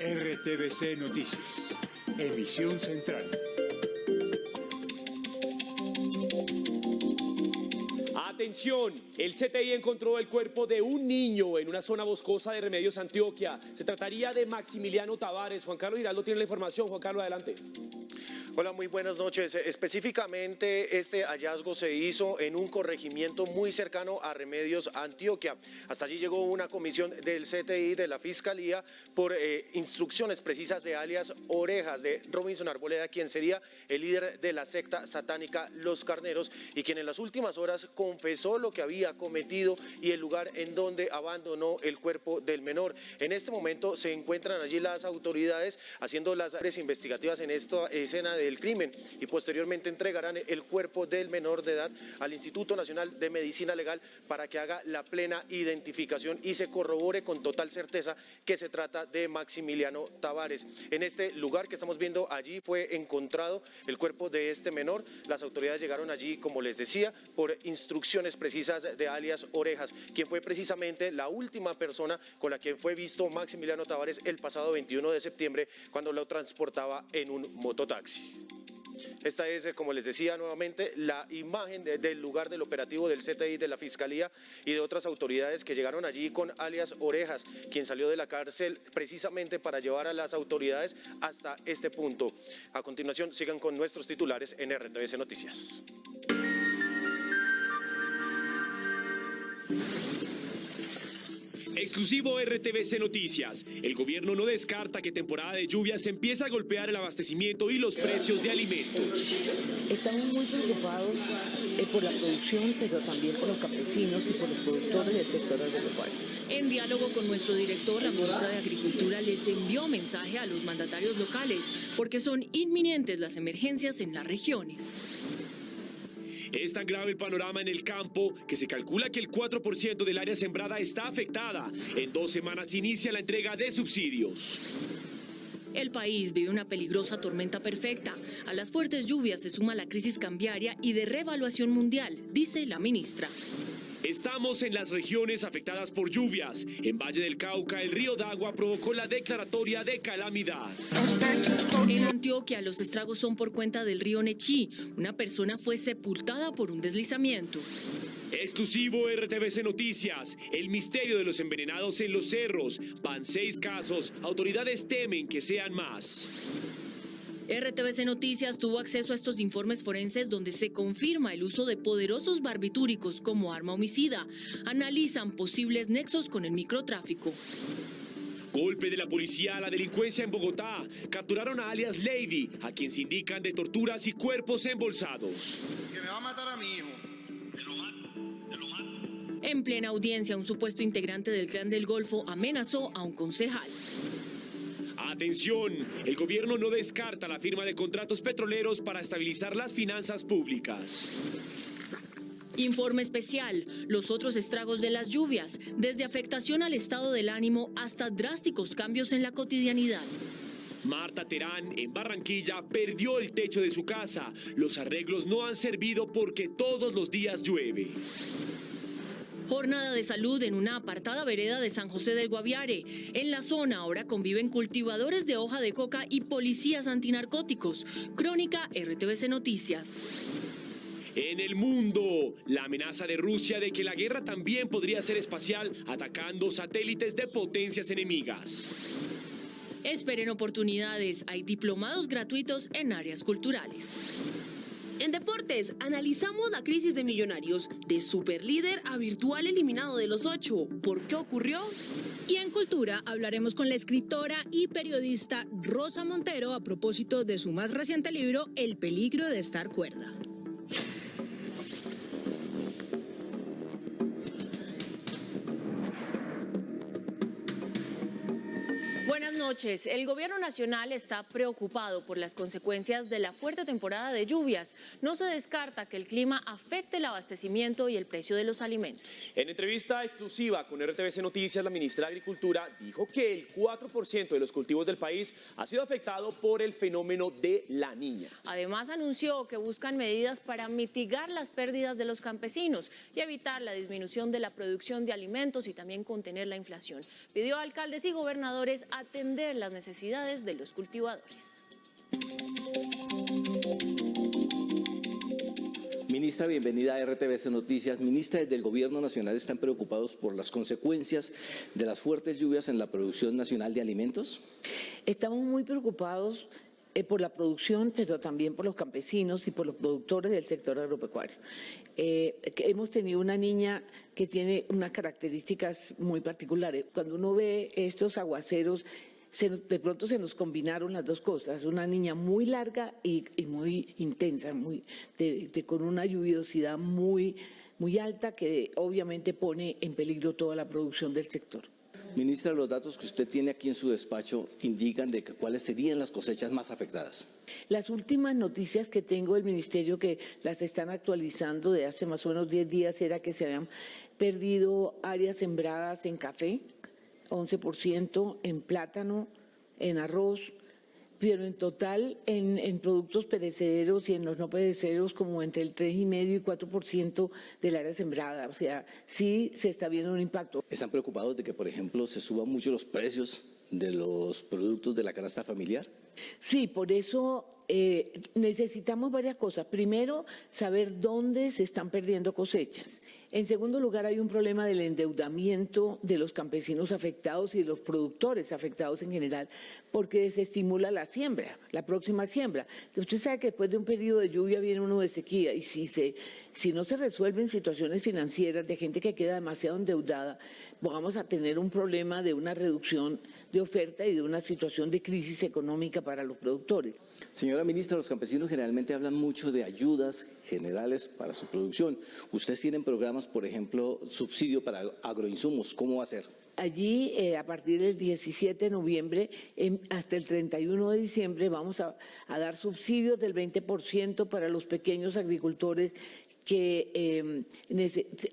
RTVC Noticias, emisión central. Atención, el CTI encontró el cuerpo de un niño en una zona boscosa de Remedios, Antioquia. Se trataría de Maximiliano Tavares. Juan Carlos Giraldo tiene la información. Juan Carlos, adelante. Hola, muy buenas noches. Específicamente este hallazgo se hizo en un corregimiento muy cercano a Remedios, Antioquia. Hasta allí llegó una comisión del CTI de la Fiscalía por instrucciones precisas de alias Orejas, de Robinson Arboleda, quien sería el líder de la secta satánica Los Carneros y quien en las últimas horas confesó lo que había cometido y el lugar en donde abandonó el cuerpo del menor. En este momento se encuentran allí las autoridades haciendo las áreas investigativas en esta escena del crimen y posteriormente entregarán el cuerpo del menor de edad al Instituto Nacional de Medicina Legal para que haga la plena identificación y se corrobore con total certeza que se trata de Maximiliano Tavares. En este lugar que estamos viendo allí fue encontrado el cuerpo de este menor. Las autoridades llegaron allí, como les decía, por instrucciones precisas de alias Orejas, quien fue precisamente la última persona con la que fue visto Maximiliano Tavares el pasado 21 de septiembre cuando lo transportaba en un mototaxi. Esta es, como les decía nuevamente, la imagen del lugar del operativo del CTI, de la Fiscalía y de otras autoridades que llegaron allí con alias Orejas, quien salió de la cárcel precisamente para llevar a las autoridades hasta este punto. A continuación, sigan con nuestros titulares en RTVC Noticias. Exclusivo RTVC Noticias. El gobierno no descarta que temporada de lluvias empiece a golpear el abastecimiento y los precios de alimentos. Estamos muy preocupados por la producción, pero también por los campesinos y por los productores del sector agropecuario. En diálogo con nuestro director, la ministra de Agricultura les envió mensaje a los mandatarios locales porque son inminentes las emergencias en las regiones. Es tan grave el panorama en el campo que se calcula que el 4% del área sembrada está afectada. En 2 semanas inicia la entrega de subsidios. El país vive una peligrosa tormenta perfecta. A las fuertes lluvias se suma la crisis cambiaria y de revaluación mundial, dice la ministra. Estamos en las regiones afectadas por lluvias. En Valle del Cauca, el río Dagua provocó la declaratoria de calamidad. En Antioquia, los estragos son por cuenta del río Nechí. Una persona fue sepultada por un deslizamiento. Exclusivo RTVC Noticias. El misterio de los envenenados en los cerros. Van 6 casos. Autoridades temen que sean más. RTVC Noticias tuvo acceso a estos informes forenses donde se confirma el uso de poderosos barbitúricos como arma homicida. Analizan posibles nexos con el microtráfico. Golpe de la policía a la delincuencia en Bogotá. Capturaron a alias Lady, a quien se indican de torturas y cuerpos embolsados. Que me va a matar a mi hijo. Te lo mato. En plena audiencia, un supuesto integrante del Clan del Golfo amenazó a un concejal. Atención, el gobierno no descarta la firma de contratos petroleros para estabilizar las finanzas públicas. Informe especial, los otros estragos de las lluvias, desde afectación al estado del ánimo hasta drásticos cambios en la cotidianidad. Marta Terán, en Barranquilla, perdió el techo de su casa. Los arreglos no han servido porque todos los días llueve. Jornada de salud en una apartada vereda de San José del Guaviare. En la zona ahora conviven cultivadores de hoja de coca y policías antinarcóticos. Crónica RTVC Noticias. En el mundo, la amenaza de Rusia de que la guerra también podría ser espacial, atacando satélites de potencias enemigas. Esperen oportunidades. Hay diplomados gratuitos en áreas culturales. En deportes, analizamos la crisis de Millonarios, de superlíder a virtual eliminado de los 8. ¿Por qué ocurrió? Y en cultura hablaremos con la escritora y periodista Rosa Montero a propósito de su más reciente libro, El peligro de estar cuerda. Buenas noches. El gobierno nacional está preocupado por las consecuencias de la fuerte temporada de lluvias. No se descarta que el clima afecte el abastecimiento y el precio de los alimentos. En entrevista exclusiva con RTVC Noticias, la ministra de Agricultura dijo que el 4% de los cultivos del país ha sido afectado por el fenómeno de La Niña. Además, anunció que buscan medidas para mitigar las pérdidas de los campesinos y evitar la disminución de la producción de alimentos y también contener la inflación. Pidió a alcaldes y gobernadores atender las necesidades de los cultivadores. Ministra, bienvenida a RTVC Noticias. Ministra, desde el Gobierno Nacional están preocupados por las consecuencias de las fuertes lluvias en la producción nacional de alimentos. Estamos muy preocupados por la producción, pero también por los campesinos y por los productores del sector agropecuario. Hemos tenido una niña que tiene unas características muy particulares. Cuando uno ve estos aguaceros, de pronto se nos combinaron las dos cosas, una niña muy larga y muy intensa, con una lluviosidad muy alta que obviamente pone en peligro toda la producción del sector. Ministra, los datos que usted tiene aquí en su despacho indican de cuáles serían las cosechas más afectadas. Las últimas noticias que tengo del Ministerio, que las están actualizando de hace más o menos 10 días, era que se habían perdido áreas sembradas en café, 11%, en plátano, en arroz, pero en total en productos perecederos y en los no perecederos como entre el 3,5 y 4% del área sembrada. O sea, sí se está viendo un impacto. ¿Están preocupados de que, por ejemplo, se suban mucho los precios de los productos de la canasta familiar? Sí, por eso necesitamos varias cosas. Primero, saber dónde se están perdiendo cosechas. En segundo lugar, hay un problema del endeudamiento de los campesinos afectados y de los productores afectados en general, porque desestimula la siembra, la próxima siembra. Usted sabe que después de un periodo de lluvia viene uno de sequía y si no se resuelven situaciones financieras de gente que queda demasiado endeudada, vamos a tener un problema de una reducción de oferta y de una situación de crisis económica para los productores. Señora ministra, los campesinos generalmente hablan mucho de ayudas generales para su producción. ¿Ustedes tienen programas, por ejemplo, subsidio para agroinsumos? ¿Cómo va a ser? Allí, a partir del 17 de noviembre hasta el 31 de diciembre, vamos a dar subsidios del 20% para los pequeños agricultores que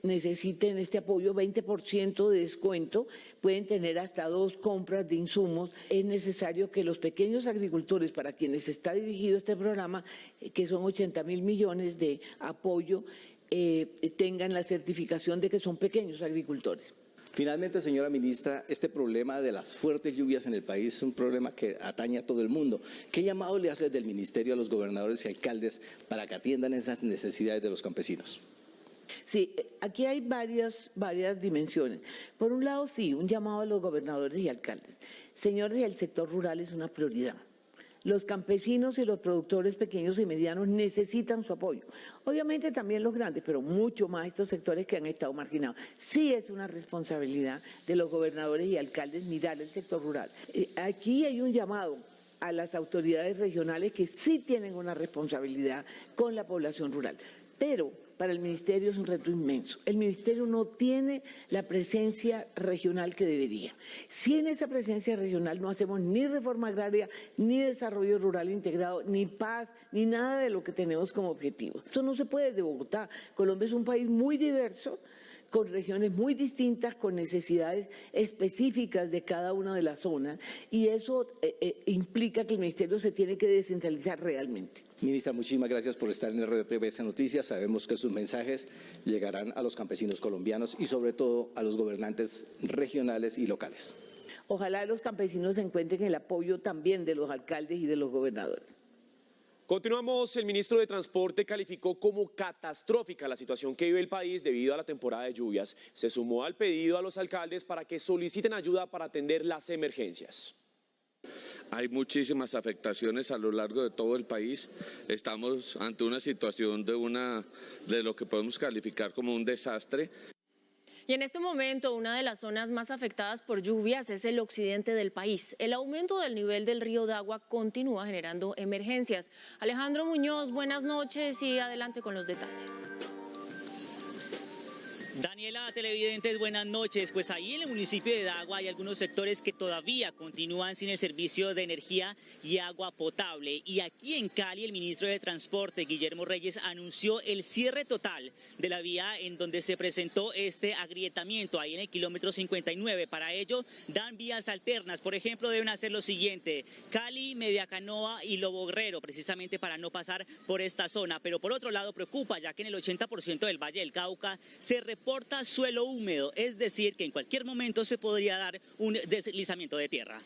necesiten este apoyo, 20% de descuento, pueden tener hasta 2 compras de insumos. Es necesario que los pequeños agricultores, para quienes está dirigido este programa, que son 80.000 millones de apoyo, tengan la certificación de que son pequeños agricultores. Finalmente, señora ministra, este problema de las fuertes lluvias en el país es un problema que atañe a todo el mundo. ¿Qué llamado le hace desde el ministerio a los gobernadores y alcaldes para que atiendan esas necesidades de los campesinos? Sí, aquí hay varias dimensiones. Por un lado, sí, un llamado a los gobernadores y alcaldes. Señores, el sector rural es una prioridad. Los campesinos y los productores pequeños y medianos necesitan su apoyo. Obviamente también los grandes, pero mucho más estos sectores que han estado marginados. Sí es una responsabilidad de los gobernadores y alcaldes mirar el sector rural. Aquí hay un llamado a las autoridades regionales que sí tienen una responsabilidad con la población rural. Pero para el ministerio es un reto inmenso. El ministerio no tiene la presencia regional que debería. Sin esa presencia regional no hacemos ni reforma agraria, ni desarrollo rural integrado, ni paz, ni nada de lo que tenemos como objetivo. Eso no se puede desde Bogotá. Colombia es un país muy diverso, con regiones muy distintas, con necesidades específicas de cada una de las zonas, y eso implica que el ministerio se tiene que descentralizar realmente. Ministra, muchísimas gracias por estar en RTVC Noticias. Sabemos que sus mensajes llegarán a los campesinos colombianos y sobre todo a los gobernantes regionales y locales. Ojalá los campesinos encuentren el apoyo también de los alcaldes y de los gobernadores. Continuamos. El ministro de Transporte calificó como catastrófica la situación que vive el país debido a la temporada de lluvias. Se sumó al pedido a los alcaldes para que soliciten ayuda para atender las emergencias. Hay muchísimas afectaciones a lo largo de todo el país. Estamos ante una situación de lo que podemos calificar como un desastre. Y en este momento, una de las zonas más afectadas por lluvias es el occidente del país. El aumento del nivel del río Dagua continúa generando emergencias. Alejandro Muñoz, buenas noches y adelante con los detalles. Daniela, televidentes, buenas noches. Pues ahí en el municipio de Dagua hay algunos sectores que todavía continúan sin el servicio de energía y agua potable. Y aquí en Cali, el ministro de Transporte, Guillermo Reyes, anunció el cierre total de la vía en donde se presentó este agrietamiento, ahí en el kilómetro 59. Para ello, dan vías alternas. Por ejemplo, deben hacer lo siguiente: Cali, Mediacanoa y Lobo Guerrero, precisamente para no pasar por esta zona. Pero por otro lado, preocupa, ya que en el 80% del Valle del Cauca se reporta suelo húmedo, es decir, que en cualquier momento se podría dar un deslizamiento de tierra.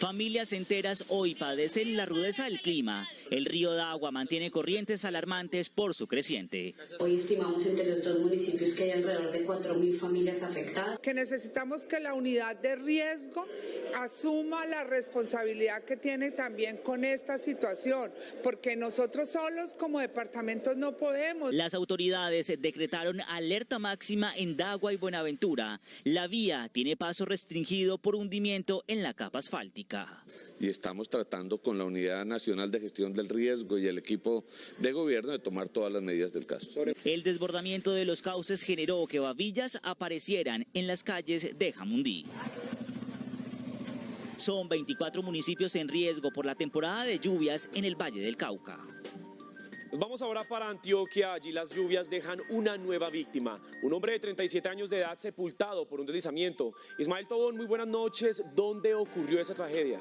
Familias enteras hoy padecen la rudeza del clima. El río Dagua mantiene corrientes alarmantes por su creciente. Hoy estimamos entre los dos municipios que hay alrededor de 4.000 familias afectadas. Que necesitamos que la unidad de riesgo asuma la responsabilidad que tiene también con esta situación, porque nosotros solos como departamentos no podemos. Las autoridades decretaron alerta máxima en Dagua y Buenaventura. La vía tiene paso restringido por hundimiento en la capa asfáltica. Y estamos tratando con la Unidad Nacional de Gestión del Riesgo y el equipo de gobierno de tomar todas las medidas del caso. El desbordamiento de los cauces generó que babillas aparecieran en las calles de Jamundí. Son 24 municipios en riesgo por la temporada de lluvias en el Valle del Cauca. Nos vamos ahora para Antioquia. Allí las lluvias dejan una nueva víctima. Un hombre de 37 años de edad sepultado por un deslizamiento. Ismael Tobón, muy buenas noches. ¿Dónde ocurrió esa tragedia?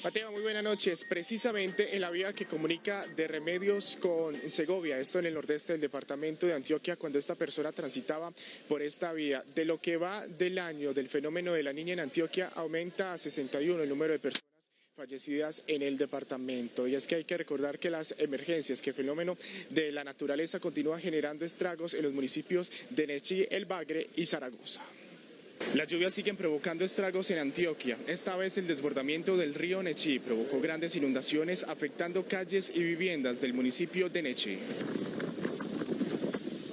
Mateo, muy buenas noches. Precisamente en la vía que comunica de Remedios con Segovia, esto en el nordeste del departamento de Antioquia, cuando esta persona transitaba por esta vía. De lo que va del año del fenómeno de la niña en Antioquia, aumenta a 61 el número de personas fallecidas en el departamento. Y es que hay que recordar que las emergencias, que el fenómeno de la naturaleza continúa generando estragos en los municipios de Nechí, El Bagre y Zaragoza. Las lluvias siguen provocando estragos en Antioquia. Esta vez el desbordamiento del río Nechí provocó grandes inundaciones afectando calles y viviendas del municipio de Nechí.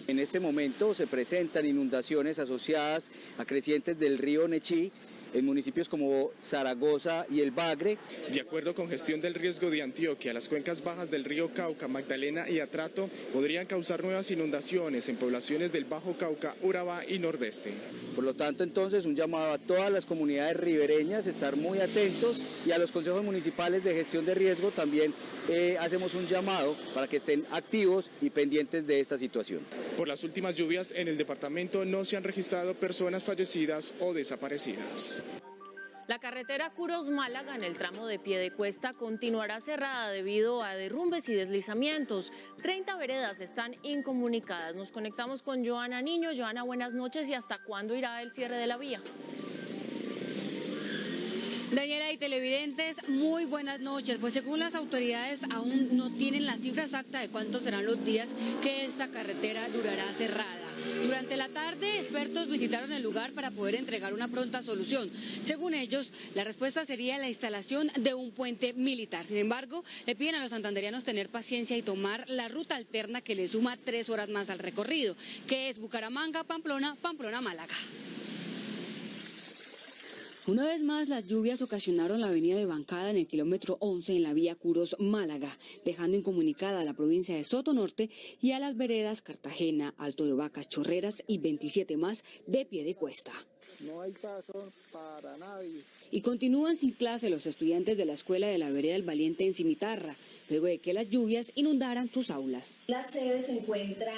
En este momento se presentan inundaciones asociadas a crecientes del río Nechí en municipios como Zaragoza y El Bagre. De acuerdo con Gestión del Riesgo de Antioquia, las cuencas bajas del río Cauca, Magdalena y Atrato podrían causar nuevas inundaciones en poblaciones del Bajo Cauca, Urabá y Nordeste. Por lo tanto, entonces, un llamado a todas las comunidades ribereñas, estar muy atentos, y a los consejos municipales de gestión de riesgo también hacemos un llamado para que estén activos y pendientes de esta situación. Por las últimas lluvias en el departamento no se han registrado personas fallecidas o desaparecidas. La carretera Curos-Málaga en el tramo de Piedecuesta continuará cerrada debido a derrumbes y deslizamientos. 30 veredas están incomunicadas. Nos conectamos con Joana Niño. Joana, buenas noches. ¿Y hasta cuándo irá el cierre de la vía? Daniela y televidentes, muy buenas noches. Pues según las autoridades aún no tienen la cifra exacta de cuántos serán los días que esta carretera durará cerrada. Durante la tarde, expertos visitaron el lugar para poder entregar una pronta solución. Según ellos, la respuesta sería la instalación de un puente militar. Sin embargo, le piden a los santanderianos tener paciencia y tomar la ruta alterna que le suma 3 horas más al recorrido, que es Bucaramanga-Pamplona, Pamplona-Málaga. Una vez más, las lluvias ocasionaron la avenida de Bancada en el kilómetro 11 en la vía Curos-Málaga, dejando incomunicada a la provincia de Sotonorte y a las veredas Cartagena, Alto de Vacas, Chorreras y 27 más de Piedecuesta. No hay paso para nadie. Y continúan sin clase los estudiantes de la escuela de la vereda del Valiente en Cimitarra, luego de que las lluvias inundaran sus aulas. La sede se encuentra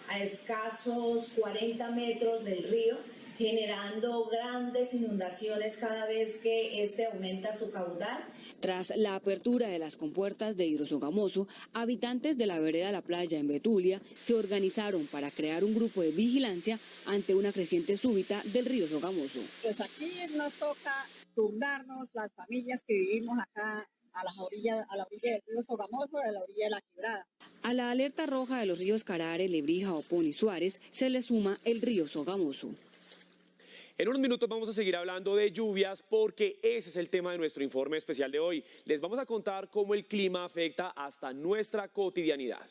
a escasos 40 metros del río, generando grandes inundaciones cada vez que este aumenta su caudal. Tras la apertura de las compuertas de Hidrosogamoso, habitantes de la vereda La Playa en Betulia se organizaron para crear un grupo de vigilancia ante una creciente súbita del río Sogamoso. Pues aquí nos toca turnarnos las familias que vivimos acá a la orilla del río Sogamoso, a la orilla de la quebrada. A la alerta roja de los ríos Carare, Lebrija, Opón y Suárez se le suma el río Sogamoso. En unos minutos vamos a seguir hablando de lluvias porque ese es el tema de nuestro informe especial de hoy. Les vamos a contar cómo el clima afecta hasta nuestra cotidianidad.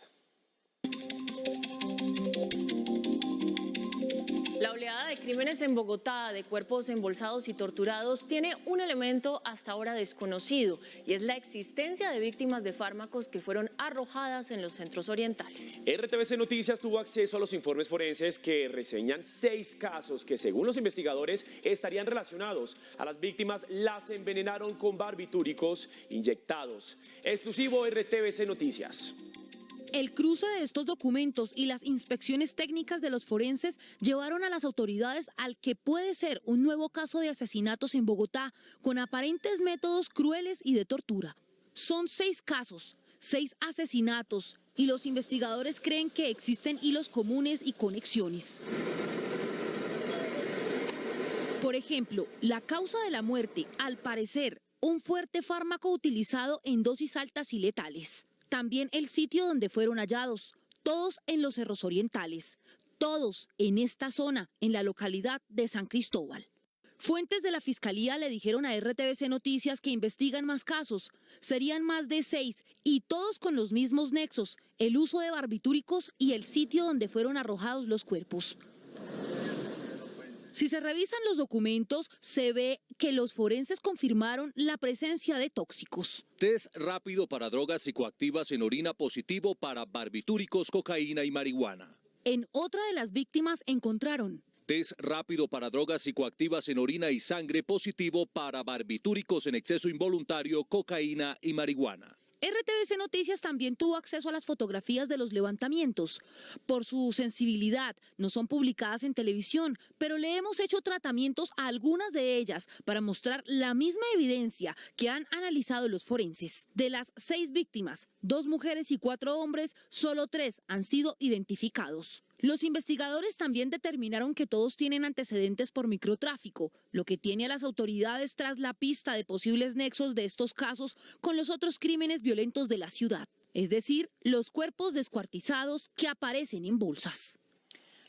La oleada de crímenes en Bogotá, de cuerpos embolsados y torturados, tiene un elemento hasta ahora desconocido, y es la existencia de víctimas de fármacos que fueron arrojadas en los centros orientales. RTVC Noticias tuvo acceso a los informes forenses que reseñan 6 casos que, según los investigadores, estarían relacionados. A las víctimas las envenenaron con barbitúricos inyectados. Exclusivo RTVC Noticias. El cruce de estos documentos y las inspecciones técnicas de los forenses llevaron a las autoridades al que puede ser un nuevo caso de asesinatos en Bogotá, con aparentes métodos crueles y de tortura. Son 6 casos, 6 asesinatos, y los investigadores creen que existen hilos comunes y conexiones. Por ejemplo, la causa de la muerte, al parecer, un fuerte fármaco utilizado en dosis altas y letales. También el sitio donde fueron hallados, todos en los Cerros Orientales, todos en esta zona, en la localidad de San Cristóbal. Fuentes de la Fiscalía le dijeron a RTVC Noticias que investigan más casos. Serían más de 6 y todos con los mismos nexos, el uso de barbitúricos y el sitio donde fueron arrojados los cuerpos. Si se revisan los documentos, se ve que los forenses confirmaron la presencia de tóxicos. Test rápido para drogas psicoactivas en orina positivo para barbitúricos, cocaína y marihuana. En otra de las víctimas encontraron Test rápido para drogas psicoactivas en orina y sangre positivo para barbitúricos en exceso involuntario, cocaína y marihuana. RTVC Noticias también tuvo acceso a las fotografías de los levantamientos. Por su sensibilidad, no son publicadas en televisión, pero le hemos hecho tratamientos a algunas de ellas para mostrar la misma evidencia que han analizado los forenses. De las 6 víctimas, 2 mujeres y 4 hombres, solo 3 han sido identificados. Los investigadores también determinaron que todos tienen antecedentes por microtráfico, lo que tiene a las autoridades tras la pista de posibles nexos de estos casos con los otros crímenes violentos de la ciudad, es decir, los cuerpos descuartizados que aparecen en bolsas.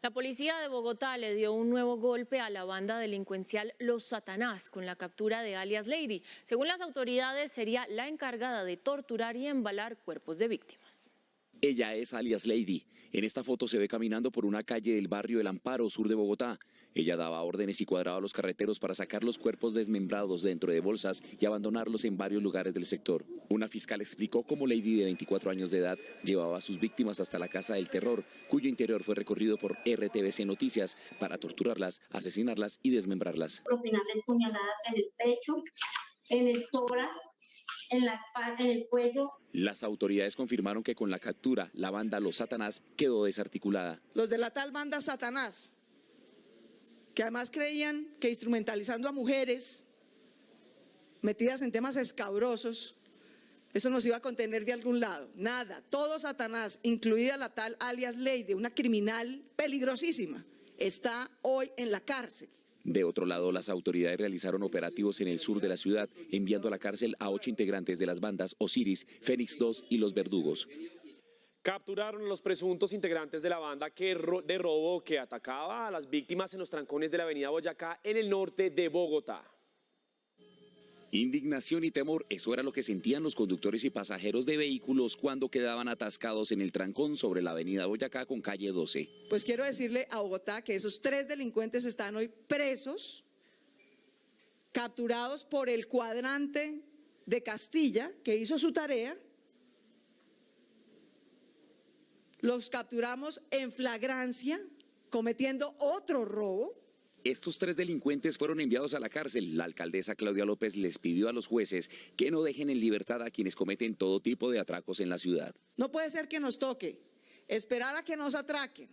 La policía de Bogotá le dio un nuevo golpe a la banda delincuencial Los Satanás con la captura de alias Lady. Según las autoridades, sería la encargada de torturar y embalar cuerpos de víctimas. Ella es alias Lady. En esta foto se ve caminando por una calle del barrio El Amparo, sur de Bogotá. Ella daba órdenes y cuadraba a los carreteros para sacar los cuerpos desmembrados dentro de bolsas y abandonarlos en varios lugares del sector. Una fiscal explicó cómo Lady, de 24 años de edad, llevaba a sus víctimas hasta la Casa del Terror, cuyo interior fue recorrido por RTVC Noticias para torturarlas, asesinarlas y desmembrarlas. Propinarles puñaladas en el pecho, en el tórax, en la espalda, en el cuello. Las autoridades confirmaron que con la captura, la banda Los Satanás quedó desarticulada. Los de la tal banda Satanás, que además creían que instrumentalizando a mujeres metidas en temas escabrosos, eso nos iba a contener de algún lado. Nada, todo Satanás, incluida la tal alias Lady, una criminal peligrosísima, está hoy en la cárcel. De otro lado, las autoridades realizaron operativos en el sur de la ciudad, enviando a la cárcel a 8 integrantes de las bandas Osiris, Fénix 2 y Los Verdugos. Capturaron a los presuntos integrantes de la banda de robo que atacaba a las víctimas en los trancones de la avenida Boyacá en el norte de Bogotá. Indignación y temor, eso era lo que sentían los conductores y pasajeros de vehículos cuando quedaban atascados en el trancón sobre la avenida Boyacá con calle 12. Pues quiero decirle a Bogotá que esos 3 delincuentes están hoy presos, capturados por el cuadrante de Castilla, que hizo su tarea. Los capturamos en flagrancia, cometiendo otro robo. Estos 3 delincuentes fueron enviados a la cárcel. La alcaldesa Claudia López les pidió a los jueces que no dejen en libertad a quienes cometen todo tipo de atracos en la ciudad. No puede ser que nos toque esperar a que nos atraquen,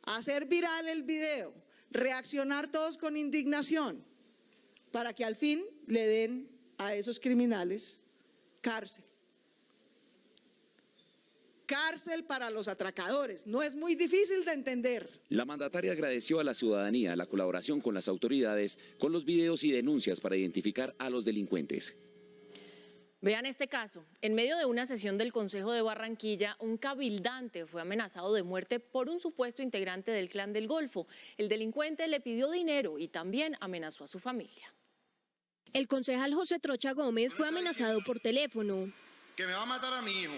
hacer viral el video, reaccionar todos con indignación, para que al fin le den a esos criminales cárcel. Cárcel para los atracadores. No es muy difícil de entender. La mandataria agradeció a la ciudadanía la colaboración con las autoridades con los videos y denuncias para identificar a los delincuentes. Vean este caso. En medio de una sesión del Consejo de Barranquilla, un cabildante fue amenazado de muerte por un supuesto integrante del Clan del Golfo. El delincuente le pidió dinero y también amenazó a su familia. El concejal José Trocha Gómez fue amenazado por teléfono. Que me va a matar a mi hijo.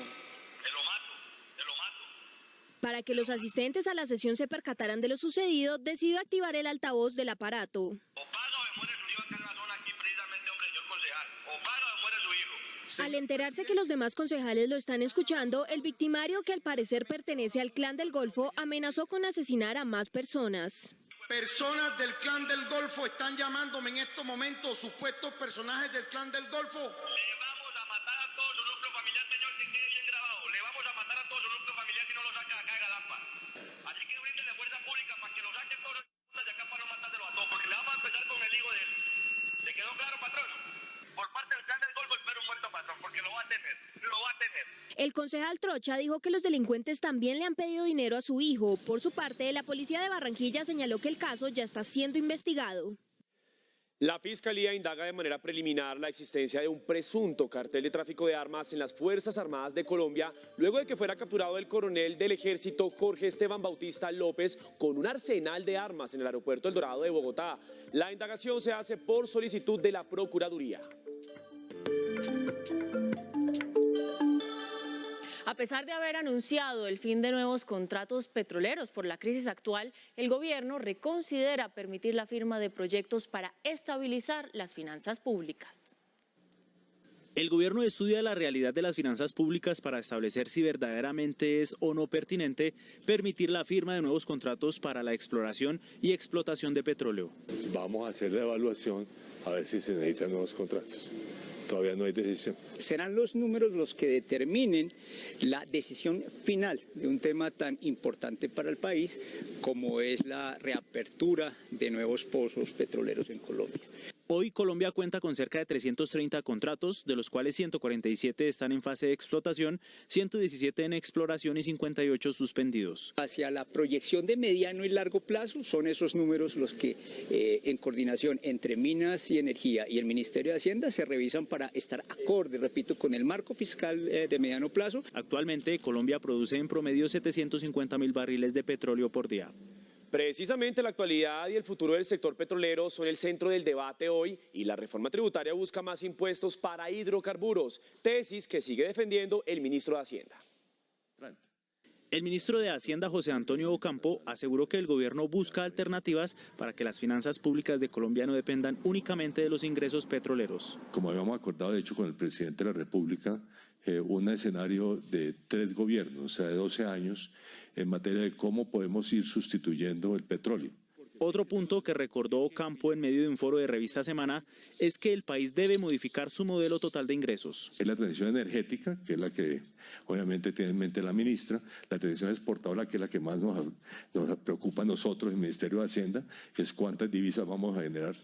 Para que los asistentes a la sesión se percataran de lo sucedido, decidió activar el altavoz del aparato. Al enterarse que los demás concejales lo están escuchando, el victimario, que al parecer pertenece al Clan del Golfo, amenazó con asesinar a más personas. Personas del Clan del Golfo están llamándome en estos momentos, supuestos personajes del Clan del Golfo. Le vamos a matar a todo su núcleo familiar, señor, que quede bien grabado. Le vamos a matar a todo su núcleo familiar si no lo saca acá de Galapa. Así que bríndenle fuerza pública para que lo saquen todos los de acá para no matárselo a todos, porque le vamos a empezar con el hijo de él. ¿Le quedó claro, patrón? Por parte del Clan del Golfo espero un muerto, patrón, porque lo va a tener, lo va a tener. El concejal Trocha dijo que los delincuentes también le han pedido dinero a su hijo. Por su parte, la policía de Barranquilla señaló que el caso ya está siendo investigado. La Fiscalía indaga de manera preliminar la existencia de un presunto cartel de tráfico de armas en las Fuerzas Armadas de Colombia, luego de que fuera capturado el coronel del Ejército Jorge Esteban Bautista López con un arsenal de armas en el aeropuerto El Dorado de Bogotá. La indagación se hace por solicitud de la Procuraduría. A pesar de haber anunciado el fin de nuevos contratos petroleros por la crisis actual, el gobierno reconsidera permitir la firma de proyectos para estabilizar las finanzas públicas. El gobierno estudia la realidad de las finanzas públicas para establecer si verdaderamente es o no pertinente permitir la firma de nuevos contratos para la exploración y explotación de petróleo. Vamos a hacer la evaluación a ver si se necesitan nuevos contratos. Todavía no hay decisión. Serán los números los que determinen la decisión final de un tema tan importante para el país como es la reapertura de nuevos pozos petroleros en Colombia. Hoy Colombia cuenta con cerca de 330 contratos, de los cuales 147 están en fase de explotación, 117 en exploración y 58 suspendidos. Hacia la proyección de mediano y largo plazo son esos números los que en coordinación entre Minas y Energía y el Ministerio de Hacienda se revisan para estar acorde, repito, con el marco fiscal de mediano plazo. Actualmente Colombia produce en promedio 750.000 barriles de petróleo por día. Precisamente la actualidad y el futuro del sector petrolero son el centro del debate hoy y la reforma tributaria busca más impuestos para hidrocarburos, tesis que sigue defendiendo el ministro de Hacienda. El ministro de Hacienda, José Antonio Ocampo, aseguró que el gobierno busca alternativas para que las finanzas públicas de Colombia no dependan únicamente de los ingresos petroleros. Como habíamos acordado, de hecho, con el presidente de la República, un escenario de 3 gobiernos, o sea, de 12 años, en materia de cómo podemos ir sustituyendo el petróleo. Otro punto que recordó Ocampo en medio de un foro de Revista Semana es que el país debe modificar su modelo total de ingresos. Es la transición energética, que es la que obviamente tiene en mente la ministra, la transición exportadora, que es la que más nos preocupa a nosotros, el Ministerio de Hacienda, que es cuántas divisas vamos a generar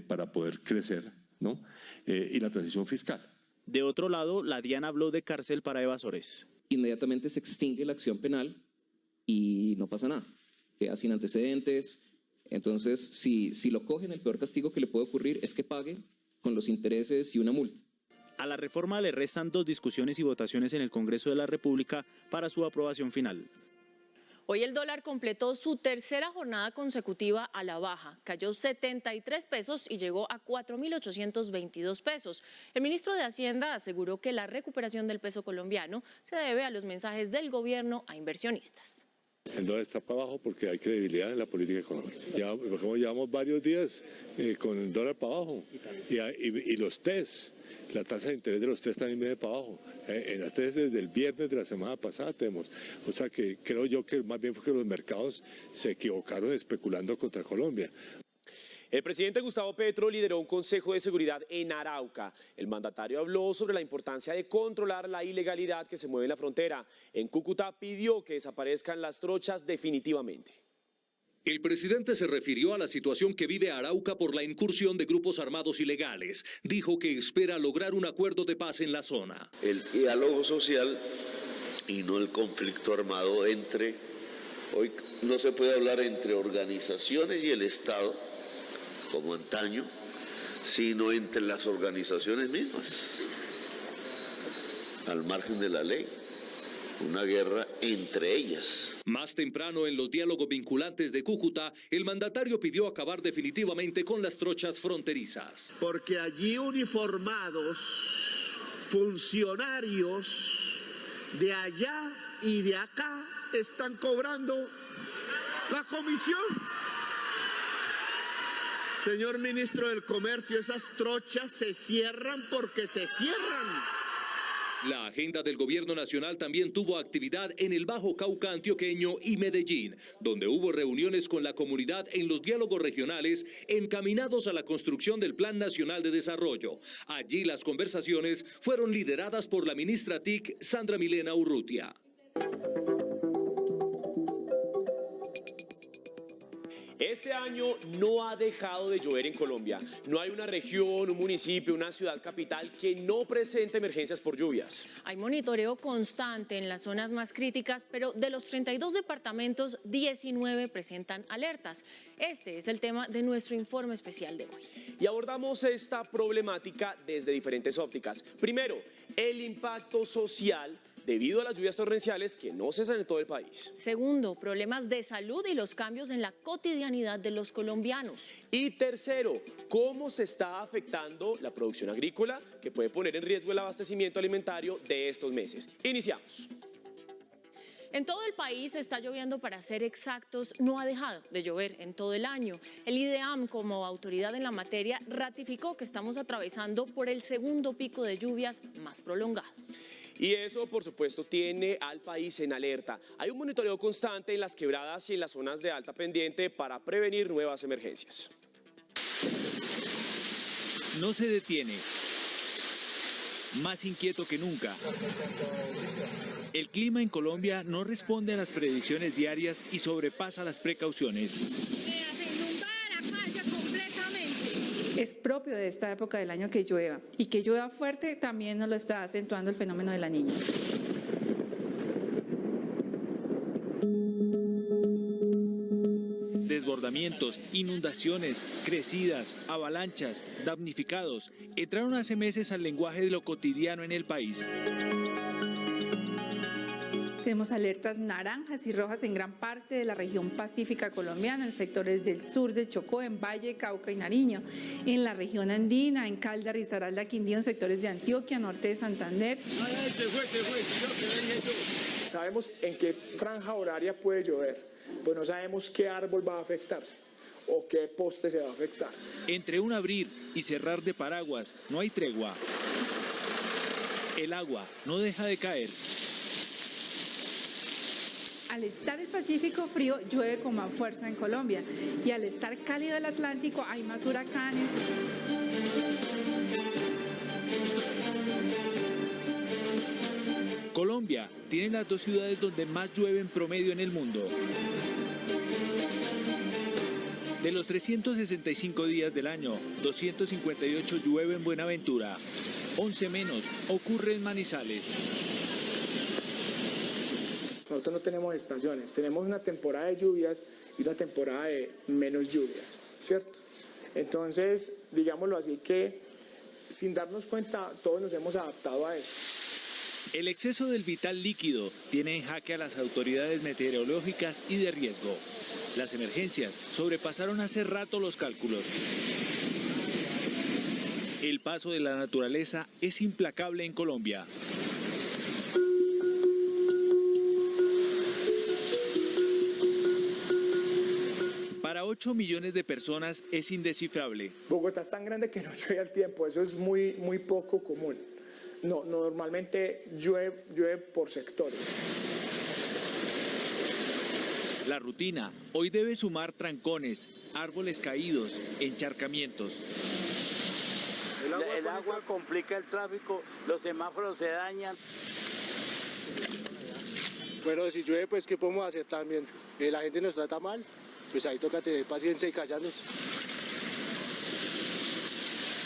para poder crecer, ¿no? Y la transición fiscal. De otro lado, la DIAN habló de cárcel para evasores. Inmediatamente se extingue la acción penal y no pasa nada, queda sin antecedentes. Entonces, si lo cogen, el peor castigo que le puede ocurrir es que pague con los intereses y una multa. A la reforma le restan 2 discusiones y votaciones en el Congreso de la República para su aprobación final. Hoy el dólar completó su tercera jornada consecutiva a la baja, cayó 73 pesos y llegó a 4.822 pesos. El ministro de Hacienda aseguró que la recuperación del peso colombiano se debe a los mensajes del gobierno a inversionistas. El dólar está para abajo porque hay credibilidad en la política económica. Llevamos varios días con el dólar para abajo y los test, la tasa de interés de los test también viene para abajo. En las test desde el viernes de la semana pasada tenemos. O sea que creo yo que más bien fue que los mercados se equivocaron especulando contra Colombia. El presidente Gustavo Petro lideró un consejo de seguridad en Arauca. El mandatario habló sobre la importancia de controlar la ilegalidad que se mueve en la frontera. En Cúcuta pidió que desaparezcan las trochas definitivamente. El presidente se refirió a la situación que vive Arauca por la incursión de grupos armados ilegales. Dijo que espera lograr un acuerdo de paz en la zona. El diálogo social y no el conflicto armado entre... Hoy no se puede hablar entre organizaciones y el Estado, como antaño, sino entre las organizaciones mismas, al margen de la ley. Una guerra entre ellas. Más temprano, en los diálogos vinculantes de Cúcuta, el mandatario pidió acabar definitivamente con las trochas fronterizas. Porque allí uniformados, funcionarios de allá y de acá están cobrando la comisión. Señor ministro del Comercio, esas trochas se cierran porque se cierran. La agenda del gobierno nacional también tuvo actividad en el Bajo Cauca antioqueño y Medellín, donde hubo reuniones con la comunidad en los diálogos regionales encaminados a la construcción del Plan Nacional de Desarrollo. Allí las conversaciones fueron lideradas por la ministra TIC, Sandra Milena Urrutia. Este año no ha dejado de llover en Colombia. No hay una región, un municipio, una ciudad capital que no presente emergencias por lluvias. Hay monitoreo constante en las zonas más críticas, pero de los 32 departamentos, 19 presentan alertas. Este es el tema de nuestro informe especial de hoy. Y abordamos esta problemática desde diferentes ópticas. Primero, el impacto social debido a las lluvias torrenciales que no cesan en todo el país. Segundo, problemas de salud y los cambios en la cotidianidad de los colombianos. Y tercero, cómo se está afectando la producción agrícola que puede poner en riesgo el abastecimiento alimentario de estos meses. Iniciamos. En todo el país está lloviendo, para ser exactos, no ha dejado de llover en todo el año. El IDEAM, como autoridad en la materia, ratificó que estamos atravesando por el segundo pico de lluvias más prolongado. Y eso, por supuesto, tiene al país en alerta. Hay un monitoreo constante en las quebradas y en las zonas de alta pendiente para prevenir nuevas emergencias. No se detiene. Más inquieto que nunca. El clima en Colombia no responde a las predicciones diarias y sobrepasa las precauciones. Es propio de esta época del año que llueva, y que llueva fuerte también nos lo está acentuando el fenómeno de la Niña. Desbordamientos, inundaciones, crecidas, avalanchas, damnificados entraron hace meses al lenguaje de lo cotidiano en el país. Tenemos alertas naranjas y rojas en gran parte de la región pacífica colombiana, en sectores del sur de Chocó, en Valle, Cauca y Nariño, en la región andina, en Caldas, Risaralda, Quindío, en sectores de Antioquia, norte de Santander. Sabemos en qué franja horaria puede llover, pues no sabemos qué árbol va a afectarse o qué poste se va a afectar. Entre un abrir y cerrar de paraguas no hay tregua. El agua no deja de caer. Al estar el Pacífico frío, llueve con más fuerza en Colombia, y al estar cálido el Atlántico, hay más huracanes. Colombia tiene las dos ciudades donde más llueve en promedio en el mundo. De los 365 días del año, 258 llueve en Buenaventura, 11 menos ocurre en Manizales. Nosotros no tenemos estaciones, tenemos una temporada de lluvias y una temporada de menos lluvias, ¿cierto? Entonces, digámoslo así, que sin darnos cuenta todos nos hemos adaptado a eso. El exceso del vital líquido tiene en jaque a las autoridades meteorológicas y de riesgo. Las emergencias sobrepasaron hace rato los cálculos. El paso de la naturaleza es implacable en Colombia. Para 8 millones de personas es indescifrable. Bogotá es tan grande que no llueve al tiempo, eso es muy poco común. No, normalmente llueve por sectores. La rutina hoy debe sumar trancones, árboles caídos, encharcamientos. El agua complica el tráfico, los semáforos se dañan. Bueno, si llueve, pues ¿qué podemos hacer también? La gente nos trata mal, pues ahí toca tener paciencia y callarnos.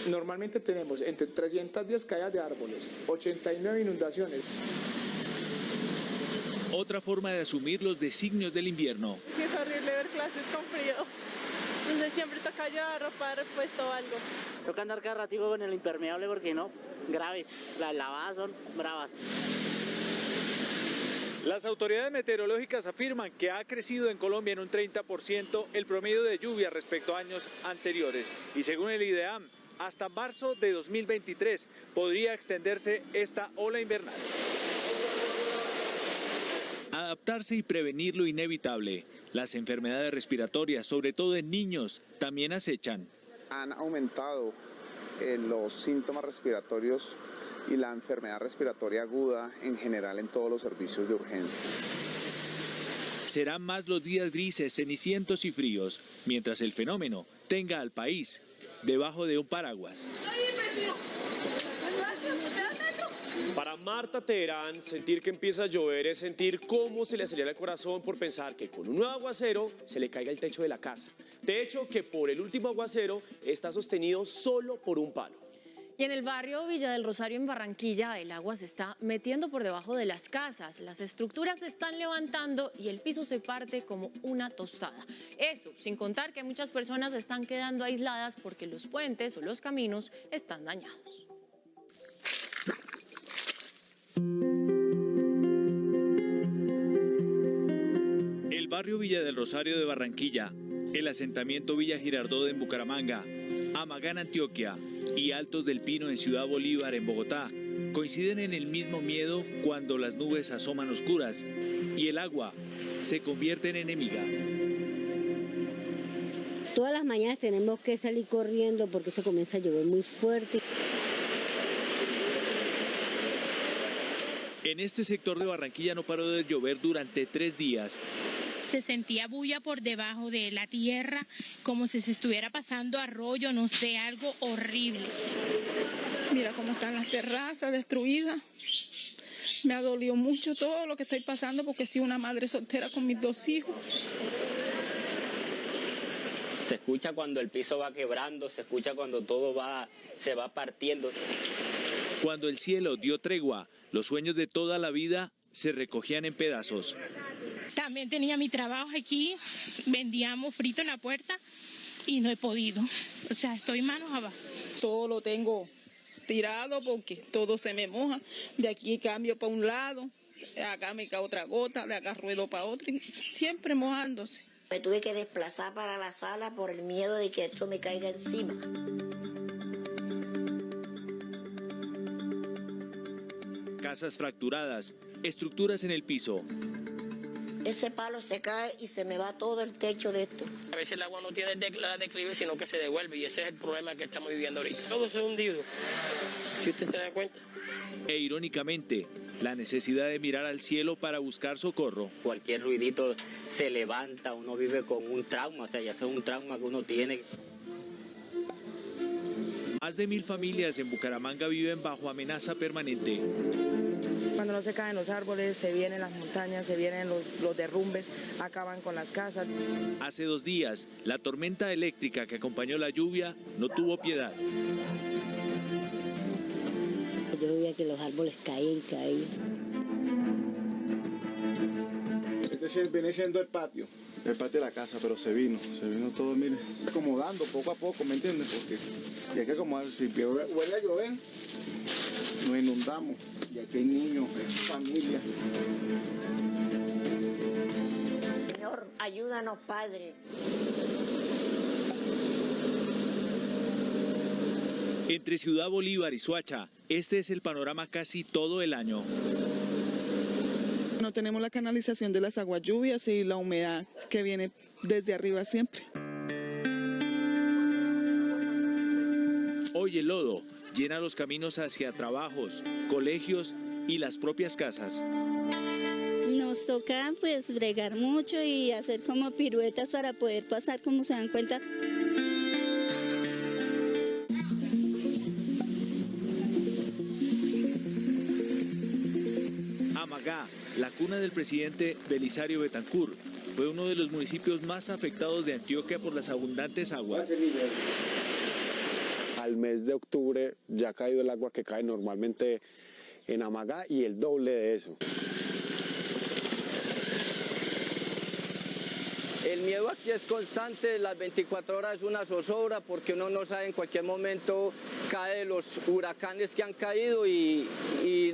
Normalmente tenemos entre 310 caídas de árboles, 89 inundaciones. Otra forma de asumir los designios del invierno. Sí, es horrible ver clases con frío. Entonces siempre toca llevar ropa de repuesto o algo. Toca andar cada ratico con el impermeable porque no, graves. Las lavadas son bravas. Las autoridades meteorológicas afirman que ha crecido en Colombia en un 30% el promedio de lluvia respecto a años anteriores. Y según el IDEAM, hasta marzo de 2023 podría extenderse esta ola invernal. Adaptarse y prevenir lo inevitable. Las enfermedades respiratorias, sobre todo en niños, también acechan. Han aumentado los síntomas respiratorios y la enfermedad respiratoria aguda en general en todos los servicios de urgencia. Serán más los días grises, cenicientos y fríos, mientras el fenómeno tenga al país debajo de un paraguas. Para Marta Teherán, sentir que empieza a llover es sentir cómo se le acelera el corazón por pensar que con un nuevo aguacero se le caiga el techo de la casa. Techo que por el último aguacero está sostenido solo por un palo. Y en el barrio Villa del Rosario, en Barranquilla, el agua se está metiendo por debajo de las casas. Las estructuras se están levantando y el piso se parte como una tostada. Eso, sin contar que muchas personas están quedando aisladas porque los puentes o los caminos están dañados. El barrio Villa del Rosario de Barranquilla, el asentamiento Villa Girardot en Bucaramanga, Amagá en Antioquia y Altos del Pino en Ciudad Bolívar en Bogotá coinciden en el mismo miedo cuando las nubes asoman oscuras y el agua se convierte en enemiga. Todas las mañanas tenemos que salir corriendo porque eso comienza a llover muy fuerte. En este sector de Barranquilla no paró de llover durante 3 días. Se sentía bulla por debajo de la tierra, como si se estuviera pasando arroyo, no sé, algo horrible. Mira cómo están las terrazas destruidas. Me ha dolido mucho todo lo que estoy pasando porque soy una madre soltera con mis 2 hijos. Se escucha cuando el piso va quebrando, se escucha cuando todo se va partiendo. Cuando el cielo dio tregua, los sueños de toda la vida se recogían en pedazos. También tenía mi trabajo aquí, vendíamos frito en la puerta y no he podido. O sea, estoy manos abajo. Todo lo tengo tirado porque todo se me moja. De aquí cambio para un lado, acá me cae otra gota, de acá ruedo para otro, y siempre mojándose. Me tuve que desplazar para la sala por el miedo de que esto me caiga encima. Casas fracturadas, estructuras en el piso. Ese palo se cae y se me va todo el techo de esto. A veces el agua no tiene declive, sino que se devuelve, y ese es el problema que estamos viviendo ahorita. Todo se ha hundido, si usted se da cuenta. E irónicamente, la necesidad de mirar al cielo para buscar socorro. Cualquier ruidito se levanta, uno vive con un trauma, o sea, ya es un trauma que uno tiene. Más de 1000 familias en Bucaramanga viven bajo amenaza permanente. Cuando no se caen los árboles, se vienen las montañas, se vienen los derrumbes, acaban con las casas. Hace 2 días, la tormenta eléctrica que acompañó la lluvia no tuvo piedad. Yo veía que los árboles caían. Este viene siendo el patio de la casa, pero se vino todo, mire, acomodando poco a poco, ¿me entiendes? Porque hay que acomodar, si huele a llover, nos inundamos, y aquí hay niños, hay familias. Señor, ayúdanos, Padre. Entre Ciudad Bolívar y Soacha, este es el panorama casi todo el año. No tenemos la canalización de las aguas lluvias y la humedad que viene desde arriba siempre. Hoy el lodo llena los caminos hacia trabajos, colegios y las propias casas. Nos toca pues bregar mucho y hacer como piruetas para poder pasar, como se dan cuenta. Amagá, la cuna del presidente Belisario Betancur, fue uno de los municipios más afectados de Antioquia por las abundantes aguas. Al mes de octubre ya ha caído el agua que cae normalmente en Amagá y el doble de eso. El miedo aquí es constante, las 24 horas es una zozobra porque uno no sabe, en cualquier momento cae los huracanes que han caído y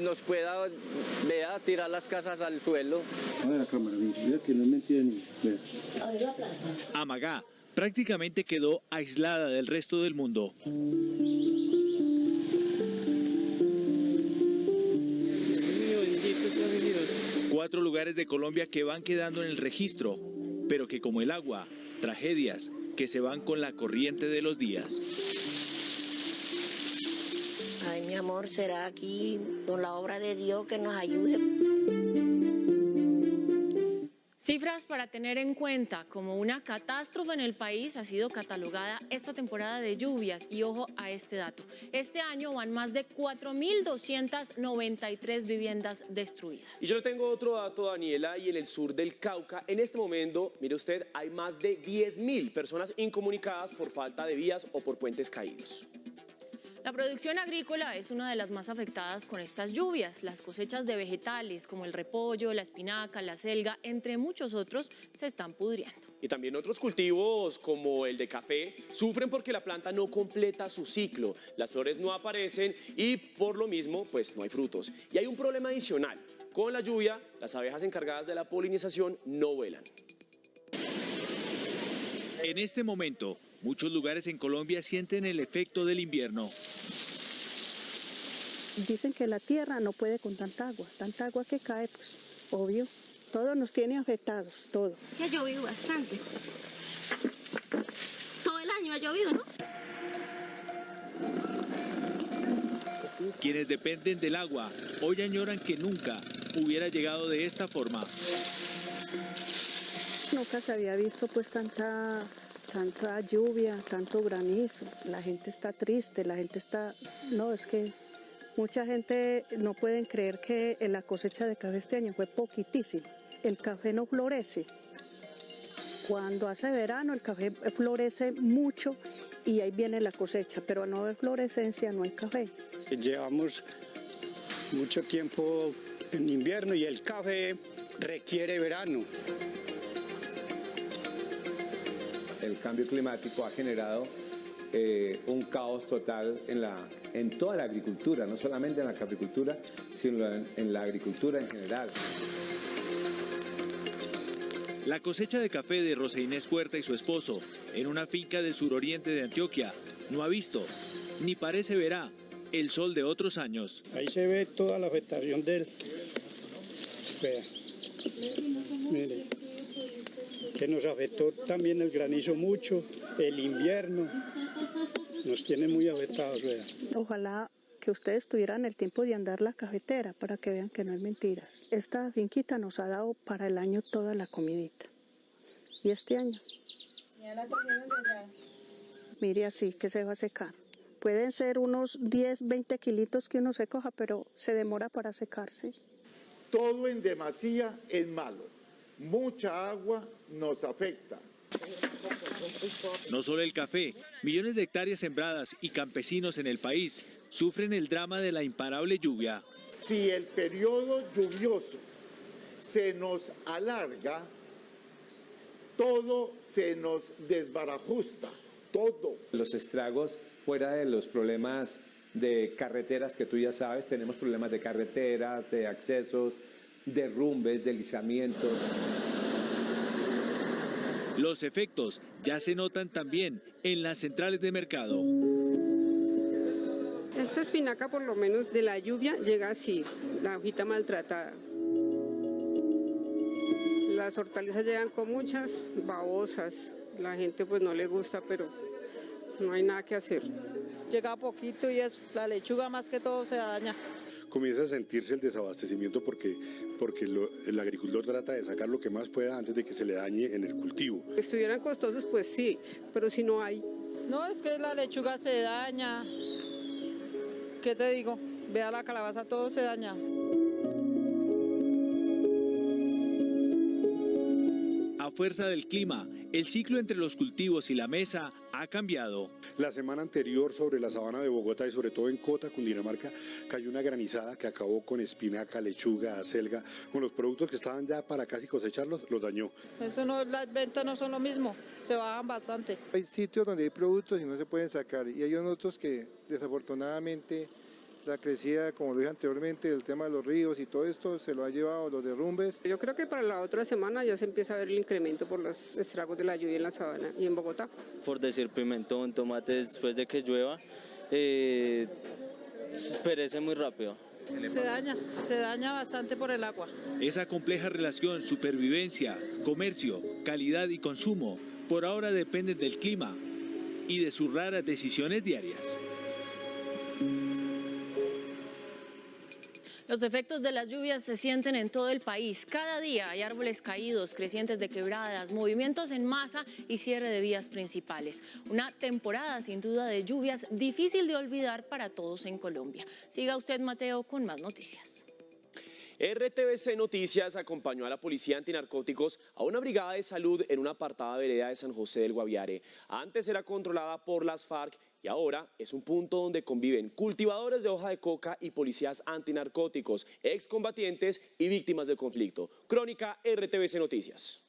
nos pueda tirar las casas al suelo. Amagá prácticamente quedó aislada del resto del mundo. Cuatro lugares de Colombia que van quedando en el registro, pero que como el agua, tragedias que se van con la corriente de los días. Ay, mi amor, será aquí con la obra de Dios que nos ayude. Cifras para tener en cuenta. Como una catástrofe en el país ha sido catalogada esta temporada de lluvias. Y ojo a este dato. Este año van más de 4.293 viviendas destruidas. Y yo le tengo otro dato, Daniela, y en el sur del Cauca, en este momento, mire usted, hay más de 10.000 personas incomunicadas por falta de vías o por puentes caídos. La producción agrícola es una de las más afectadas con estas lluvias. Las cosechas de vegetales como el repollo, la espinaca, la selga, entre muchos otros, se están pudriendo. Y también otros cultivos como el de café sufren porque la planta no completa su ciclo. Las flores no aparecen y por lo mismo pues no hay frutos. Y hay un problema adicional. Con la lluvia, las abejas encargadas de la polinización no vuelan. En este momento, muchos lugares en Colombia sienten el efecto del invierno. Dicen que la tierra no puede con tanta agua que cae, pues obvio, todo nos tiene afectados, todo. Es que ha llovido bastante. Todo el año ha llovido, ¿no? Quienes dependen del agua hoy añoran que nunca hubiera llegado de esta forma. Nunca se había visto pues tanta lluvia, tanto granizo. La gente está triste, la gente está... No, es que mucha gente no pueden creer que la cosecha de café este año fue poquitísima. El café no florece. Cuando hace verano el café florece mucho y ahí viene la cosecha, pero al no haber florescencia no hay café. Llevamos mucho tiempo en invierno y el café requiere verano. El cambio climático ha generado un caos total en toda la agricultura, no solamente en la caficultura, sino en la agricultura en general. La cosecha de café de Rosa Inés Puerta y su esposo en una finca del suroriente de Antioquia no ha visto, ni parece verá, el sol de otros años. Ahí se ve toda la afectación del... Vea, mire, que nos afectó también el granizo mucho, el invierno, nos tiene muy afectados, vea. Ojalá que ustedes tuvieran el tiempo de andar la cafetera para que vean que no es mentiras. Esta finquita nos ha dado para el año toda la comidita. Y este año, mire así que se va a secar. Pueden ser unos 10, 20 kilitos que uno se coja, pero se demora para secarse. Todo en demasía es malo. Mucha agua nos afecta. No solo el café, millones de hectáreas sembradas y campesinos en el país sufren el drama de la imparable lluvia. Si el periodo lluvioso se nos alarga, todo se nos desbarajusta, todo. Los estragos, fuera de los problemas de carreteras que tú ya sabes, tenemos problemas de carreteras, de accesos, derrumbes, deslizamientos. Los efectos ya se notan también en las centrales de mercado. Esta espinaca, por lo menos de la lluvia, llega así, la hojita maltratada. Las hortalizas llegan con muchas babosas. La gente pues no le gusta, pero no hay nada que hacer. Llega poquito y la lechuga más que todo se daña. Comienza a sentirse el desabastecimiento porque el agricultor trata de sacar lo que más pueda antes de que se le dañe en el cultivo. Si estuvieran costosos, pues sí, pero si no hay. No, es que la lechuga se daña. ¿Qué te digo? Vea la calabaza, todo se daña. A fuerza del clima, el ciclo entre los cultivos y la mesa ha cambiado. La semana anterior sobre la sabana de Bogotá y sobre todo en Cota, Cundinamarca, cayó una granizada que acabó con espinaca, lechuga, acelga, con los productos que estaban ya para casi cosecharlos, los dañó. Eso no, las ventas no son lo mismo, se bajan bastante. Hay sitios donde hay productos y no se pueden sacar y hay otros que desafortunadamente la crecida, como lo dije anteriormente, el tema de los ríos y todo esto se lo ha llevado los derrumbes. Yo creo que para la otra semana ya se empieza a ver el incremento por los estragos de la lluvia en la sabana y en Bogotá. Por decir pimentón, tomates, después de que llueva, perece muy rápido. Se daña bastante por el agua. Esa compleja relación supervivencia, comercio, calidad y consumo por ahora dependen del clima y de sus raras decisiones diarias. Los efectos de las lluvias se sienten en todo el país. Cada día hay árboles caídos, crecientes de quebradas, movimientos en masa y cierre de vías principales. Una temporada sin duda de lluvias difícil de olvidar para todos en Colombia. Siga usted, Mateo, con más noticias. RTVC Noticias acompañó a la Policía Antinarcóticos a una brigada de salud en una apartada vereda de San José del Guaviare. Antes era controlada por las FARC y ahora es un punto donde conviven cultivadores de hoja de coca y policías antinarcóticos, excombatientes y víctimas del conflicto. Crónica RTVC Noticias.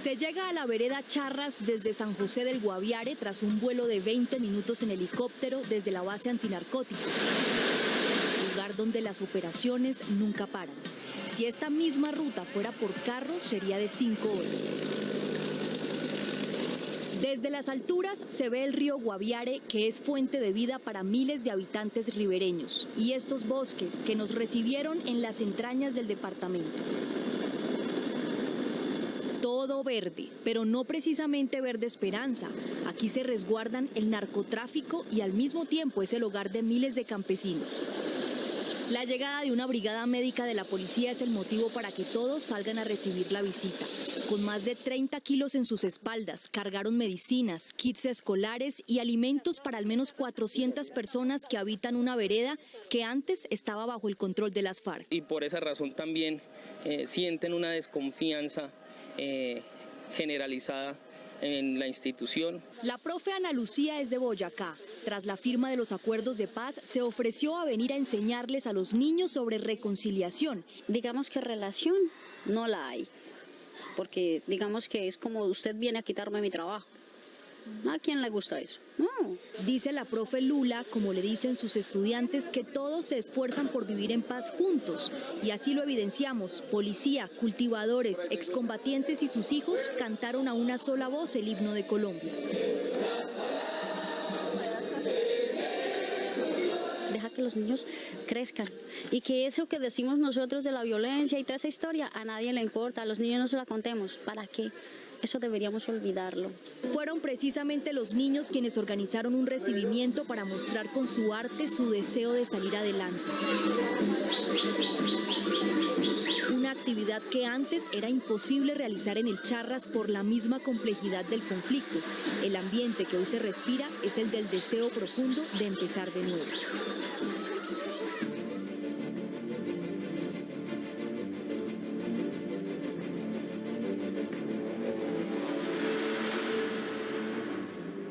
Se llega a la vereda Charras desde San José del Guaviare tras un vuelo de 20 minutos en helicóptero desde la base antinarcóticos, lugar donde las operaciones nunca paran. Si esta misma ruta fuera por carro, sería de 5 horas. Desde las alturas se ve el río Guaviare, que es fuente de vida para miles de habitantes ribereños, y estos bosques que nos recibieron en las entrañas del departamento. Todo verde, pero no precisamente verde esperanza. Aquí se resguardan el narcotráfico y al mismo tiempo es el hogar de miles de campesinos. La llegada de una brigada médica de la policía es el motivo para que todos salgan a recibir la visita. Con más de 30 kilos en sus espaldas, cargaron medicinas, kits escolares y alimentos para al menos 400 personas que habitan una vereda que antes estaba bajo el control de las FARC. Y por esa razón también sienten una desconfianza generalizada en la institución. La profe Ana Lucía es de Boyacá. Tras la firma de los acuerdos de paz, se ofreció a venir a enseñarles a los niños sobre reconciliación. Digamos que relación no la hay, porque digamos que es como usted viene a quitarme mi trabajo. ¿A quién le gusta eso? No. Dice la profe Lula, como le dicen sus estudiantes, que todos se esfuerzan por vivir en paz juntos. Y así lo evidenciamos. Policía, cultivadores, excombatientes y sus hijos cantaron a una sola voz el himno de Colombia. Deja que los niños crezcan y que eso que decimos nosotros de la violencia y toda esa historia a nadie le importa. A los niños no se la contemos. ¿Para qué? Eso deberíamos olvidarlo. Fueron precisamente los niños quienes organizaron un recibimiento para mostrar con su arte su deseo de salir adelante. Una actividad que antes era imposible realizar en el Charras por la misma complejidad del conflicto. El ambiente que hoy se respira es el del deseo profundo de empezar de nuevo.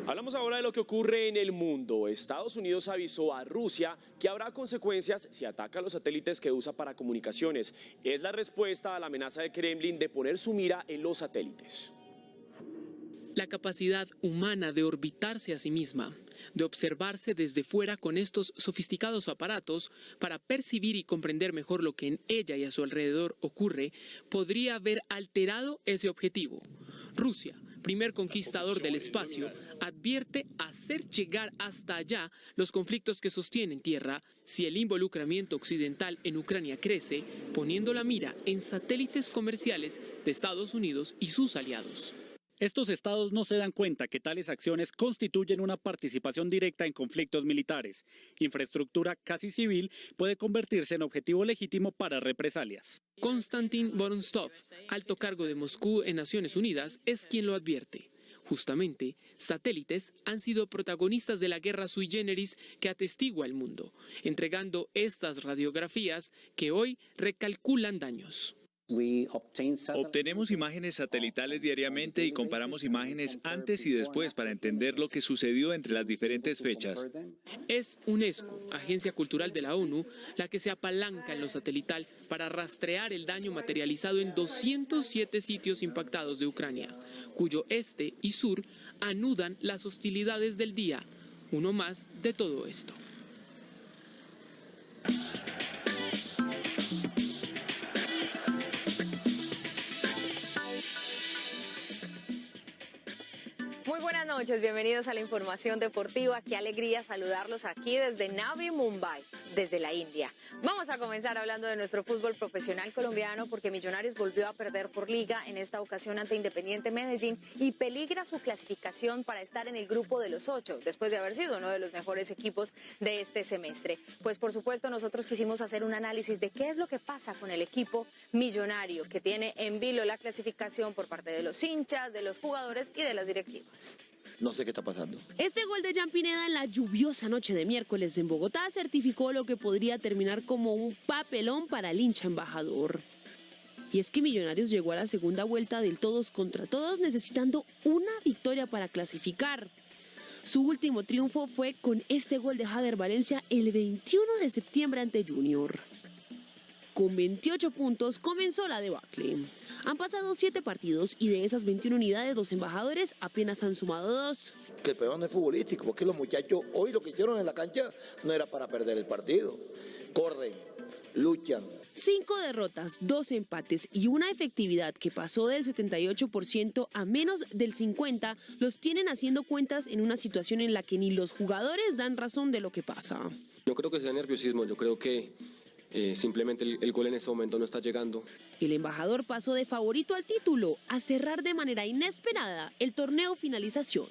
Hablamos ahora de lo que ocurre en el mundo. Estados Unidos avisó a Rusia que habrá consecuencias si ataca los satélites que usa para comunicaciones. Es la respuesta a la amenaza de Kremlin de poner su mira en los satélites. La capacidad humana de orbitarse a sí misma, de observarse desde fuera con estos sofisticados aparatos para percibir y comprender mejor lo que en ella y a su alrededor ocurre, podría haber alterado ese objetivo. Rusia, primer conquistador del espacio, advierte hacer llegar hasta allá los conflictos que sostienen tierra si el involucramiento occidental en Ucrania crece, poniendo la mira en satélites comerciales de Estados Unidos y sus aliados. Estos estados no se dan cuenta que tales acciones constituyen una participación directa en conflictos militares. Infraestructura casi civil puede convertirse en objetivo legítimo para represalias. Konstantin Vorontsov, alto cargo de Moscú en Naciones Unidas, es quien lo advierte. Justamente, satélites han sido protagonistas de la guerra sui generis que atestigua el mundo, entregando estas radiografías que hoy recalculan daños. Obtenemos imágenes satelitales diariamente y comparamos imágenes antes y después para entender lo que sucedió entre las diferentes fechas. Es UNESCO, Agencia Cultural de la ONU, la que se apalanca en lo satelital para rastrear el daño materializado en 207 sitios impactados de Ucrania, cuyo este y sur anudan las hostilidades del día, uno más de todo esto. Muy buenas noches, bienvenidos a la información deportiva. Qué alegría saludarlos aquí desde Navi Mumbai. desde la India. Vamos a comenzar hablando de nuestro fútbol profesional colombiano porque Millonarios volvió a perder por liga, en esta ocasión ante Independiente Medellín, y peligra su clasificación para estar en el grupo de los 8, después de haber sido uno de los mejores equipos de este semestre. Pues por supuesto nosotros quisimos hacer un análisis de qué es lo que pasa con el equipo millonario, que tiene en vilo la clasificación por parte de los hinchas, de los jugadores y de las directivas. No sé qué está pasando. Este gol de Jan Pineda en la lluviosa noche de miércoles en Bogotá certificó lo que podría terminar como un papelón para el hincha embajador. Y es que Millonarios llegó a la segunda vuelta del todos contra todos necesitando una victoria para clasificar. Su último triunfo fue con este gol de Jader Valencia el 21 de septiembre ante Junior. Con 28 puntos comenzó la debacle. Han pasado 7 partidos y de esas 21 unidades los embajadores apenas han sumado 2. Que el problema no es futbolístico, porque los muchachos hoy lo que hicieron en la cancha no era para perder el partido. Corren, luchan. 5 derrotas, 2 empates y una efectividad que pasó del 78% a menos del 50% los tienen haciendo cuentas en una situación en la que ni los jugadores dan razón de lo que pasa. No creo que sea nerviosismo, yo creo que simplemente el gol en este momento no está llegando. El embajador pasó de favorito al título a cerrar de manera inesperada el torneo finalización.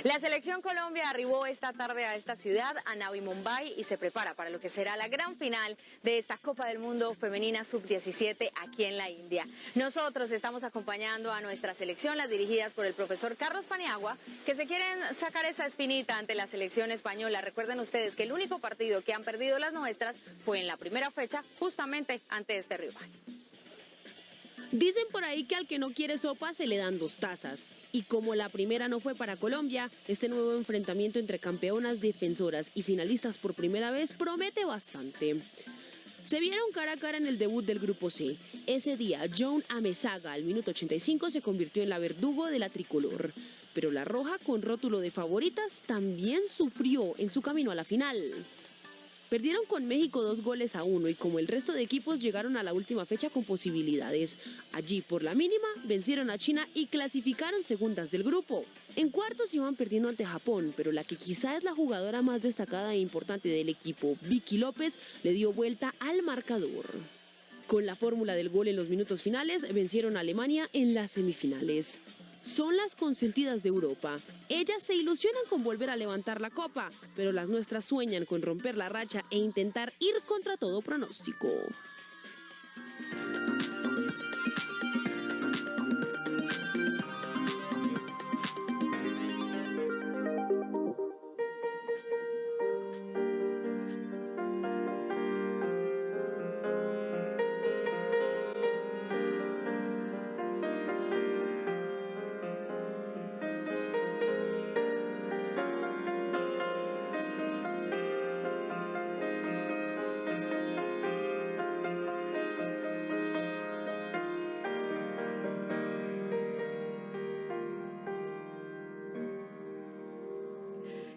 La selección Colombia arribó esta tarde a esta ciudad, a Navi Mumbai, y se prepara para lo que será la gran final de esta Copa del Mundo Femenina Sub-17 aquí en la India. Nosotros estamos acompañando a nuestra selección, las dirigidas por el profesor Carlos Paniagua, que se quieren sacar esa espinita ante la selección española. Recuerden ustedes que el único partido que han perdido las nuestras fue en la primera fecha, justamente ante este rival. Dicen por ahí que al que no quiere sopa se le dan 2 tazas. Y como la primera no fue para Colombia, este nuevo enfrentamiento entre campeonas defensoras y finalistas por primera vez promete bastante. Se vieron cara a cara en el debut del Grupo C. Ese día, Joan Amezaga, al minuto 85, se convirtió en la verdugo de la tricolor. Pero la roja, con rótulo de favoritas, también sufrió en su camino a la final. Perdieron con México 2-1 y como el resto de equipos llegaron a la última fecha con posibilidades. Allí por la mínima vencieron a China y clasificaron segundas del grupo. En cuartos iban perdiendo ante Japón, pero la que quizá es la jugadora más destacada e importante del equipo, Vicky López, le dio vuelta al marcador. Con la fórmula del gol en los minutos finales vencieron a Alemania en las semifinales. Son las consentidas de Europa. Ellas se ilusionan con volver a levantar la copa, pero las nuestras sueñan con romper la racha e intentar ir contra todo pronóstico.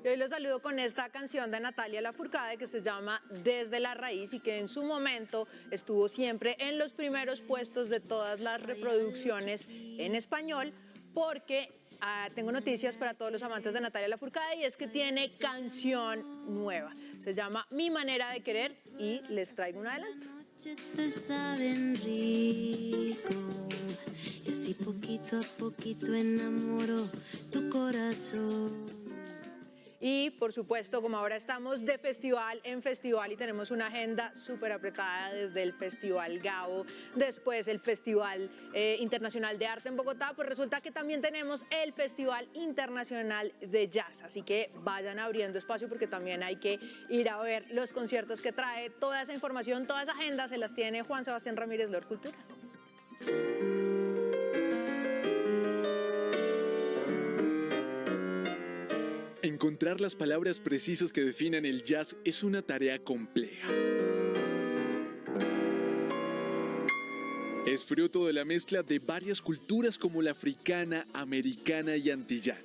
Y hoy los saludo con esta canción de Natalia Lafourcade que se llama Desde la Raíz y que en su momento estuvo siempre en los primeros puestos de todas las reproducciones en español, porque tengo noticias para todos los amantes de Natalia Lafourcade y es que tiene canción nueva. Se llama Mi Manera de Querer y les traigo un adelanto. Te saben rico y así poquito a poquito enamoro tu corazón. Y por supuesto, como ahora estamos de festival en festival y tenemos una agenda súper apretada desde el Festival Gabo, después el Festival Internacional de Arte en Bogotá, pues resulta que también tenemos el Festival Internacional de Jazz. Así que vayan abriendo espacio porque también hay que ir a ver los conciertos que trae. Toda esa información, toda esa agenda se las tiene Juan Sebastián Ramírez, Lord Cultura. Encontrar las palabras precisas que definen el jazz es una tarea compleja. Es fruto de la mezcla de varias culturas como la africana, americana y antillana.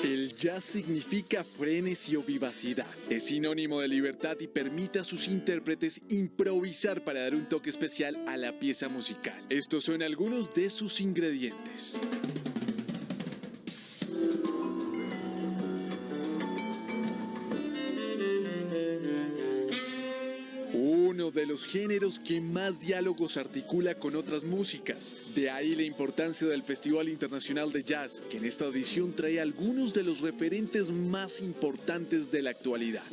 El jazz significa frenesí o vivacidad. Es sinónimo de libertad y permite a sus intérpretes improvisar para dar un toque especial a la pieza musical. Estos son algunos de sus ingredientes. los géneros que más diálogos articula con otras músicas. De ahí la importancia del Festival Internacional de Jazz, que en esta edición trae algunos de los referentes más importantes de la actualidad.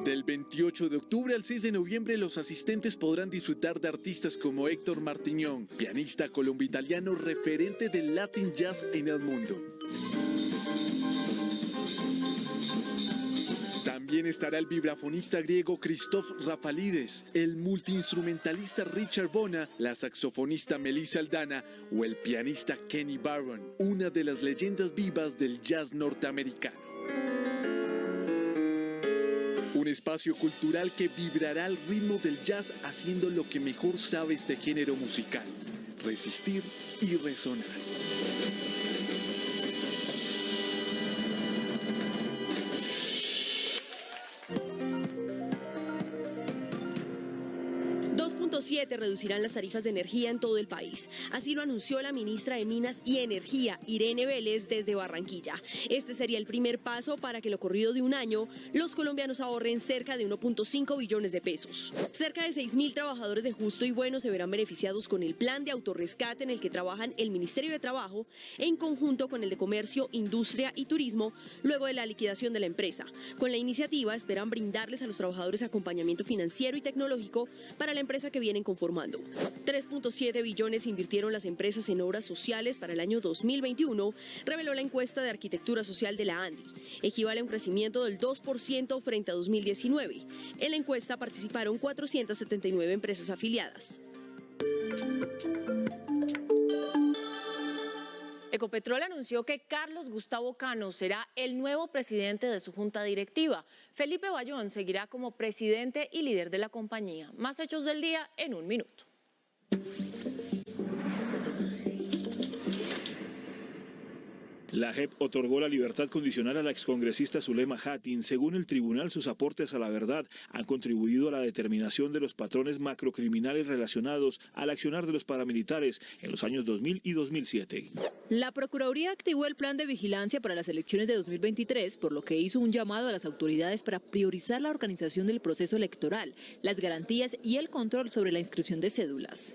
Del 28 de octubre al 6 de noviembre, los asistentes podrán disfrutar de artistas como Héctor Martiñón, pianista colombo-italiano referente del Latin Jazz en el mundo. También estará el vibrafonista griego Christoph Rafalides, el multiinstrumentalista Richard Bona, la saxofonista Melissa Aldana o el pianista Kenny Barron, una de las leyendas vivas del jazz norteamericano. Un espacio cultural que vibrará al ritmo del jazz haciendo lo que mejor sabe este género musical, resistir y resonar. Reducirán las tarifas de energía en todo el país. Así lo anunció la ministra de Minas y Energía, Irene Vélez, desde Barranquilla. Este sería el primer paso para que en lo corrido de un año los colombianos ahorren cerca de 1.5 billones de pesos. Cerca de 6.000 trabajadores de Justo y Bueno se verán beneficiados con el plan de autorrescate en el que trabajan el Ministerio de Trabajo en conjunto con el de Comercio, Industria y Turismo luego de la liquidación de la empresa. Con la iniciativa esperan brindarles a los trabajadores acompañamiento financiero y tecnológico para la empresa que vienen conformando. 3.7 billones invirtieron las empresas en obras sociales para el año 2021, reveló la encuesta de arquitectura social de la ANDI. Equivale a un crecimiento del 2% frente a 2019. En la encuesta participaron 479 empresas afiliadas. Ecopetrol anunció que Carlos Gustavo Cano será el nuevo presidente de su junta directiva. Felipe Bayón seguirá como presidente y líder de la compañía. Más hechos del día en un minuto. La JEP otorgó la libertad condicional a la excongresista Zulema Hattin. Según el tribunal, sus aportes a la verdad han contribuido a la determinación de los patrones macrocriminales relacionados al accionar de los paramilitares en los años 2000 y 2007. La Procuraduría activó el plan de vigilancia para las elecciones de 2023, por lo que hizo un llamado a las autoridades para priorizar la organización del proceso electoral, las garantías y el control sobre la inscripción de cédulas.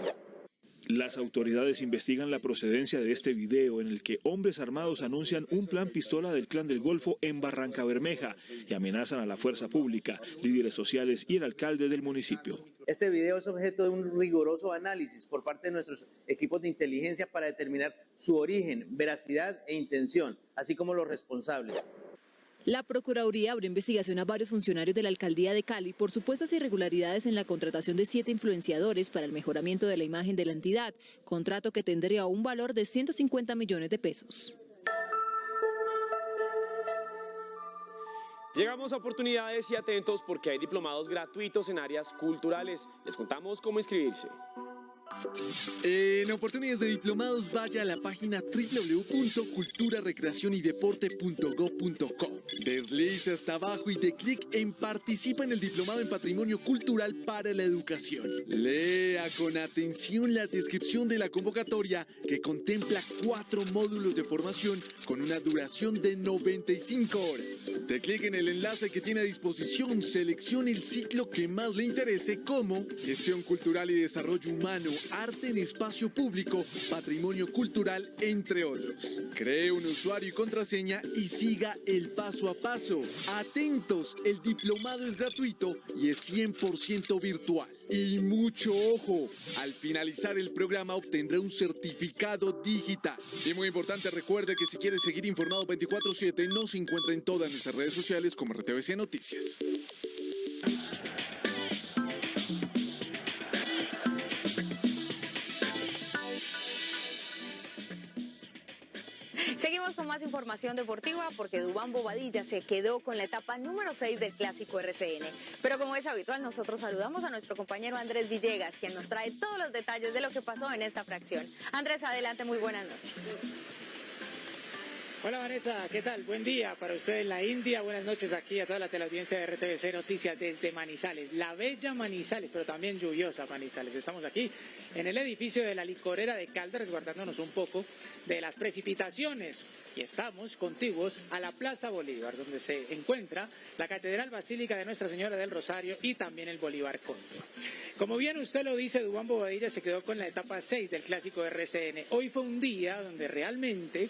Las autoridades investigan la procedencia de este video en el que hombres armados anuncian un plan pistola del Clan del Golfo en Barrancabermeja y amenazan a la fuerza pública, líderes sociales y el alcalde del municipio. Este video es objeto de un riguroso análisis por parte de nuestros equipos de inteligencia para determinar su origen, veracidad e intención, así como los responsables. La Procuraduría abrió investigación a varios funcionarios de la Alcaldía de Cali por supuestas irregularidades en la contratación de 7 influenciadores para el mejoramiento de la imagen de la entidad, contrato que tendría un valor de 150 millones de pesos. Llegamos a oportunidades y atentos porque hay diplomados gratuitos en áreas culturales. Les contamos cómo inscribirse. En oportunidades de diplomados, vaya a la página www.culturarecreacionydeporte.gov.co. Desliza hasta abajo y dé clic en Participa en el Diplomado en Patrimonio Cultural para la Educación. Lea con atención la descripción de la convocatoria, que contempla 4 módulos de formación con una duración de 95 horas. Dé clic en el enlace que tiene a disposición, seleccione el ciclo que más le interese, como Gestión Cultural y Desarrollo Humano, Arte en Espacio Público, Patrimonio Cultural, entre otros. Cree un usuario y contraseña y siga el paso a paso. Atentos, el diplomado es gratuito y es 100% virtual. Y mucho ojo, al finalizar el programa obtendrá un certificado digital. Y muy importante, recuerde que si quiere seguir informado 24/7, nos encuentra en todas nuestras redes sociales como RTVC Noticias. Seguimos con más información deportiva porque Duván Bobadilla se quedó con la etapa número 6 del Clásico RCN. Pero como es habitual, nosotros saludamos a nuestro compañero Andrés Villegas, quien nos trae todos los detalles de lo que pasó en esta fracción. Andrés, adelante, muy buenas noches. Hola Vanessa, ¿qué tal? Buen día para usted en la India, buenas noches aquí a toda la teleaudiencia de RTVC Noticias desde Manizales, la bella Manizales, pero también lluviosa Manizales. Estamos aquí en el edificio de la licorera de Caldas, resguardándonos un poco de las precipitaciones y estamos contiguos a la Plaza Bolívar, donde se encuentra la Catedral Basílica de Nuestra Señora del Rosario y también el Bolívar Conde. Como bien usted lo dice, Duván Bobadilla se quedó con la etapa 6 del Clásico RCN. Hoy fue un día donde realmente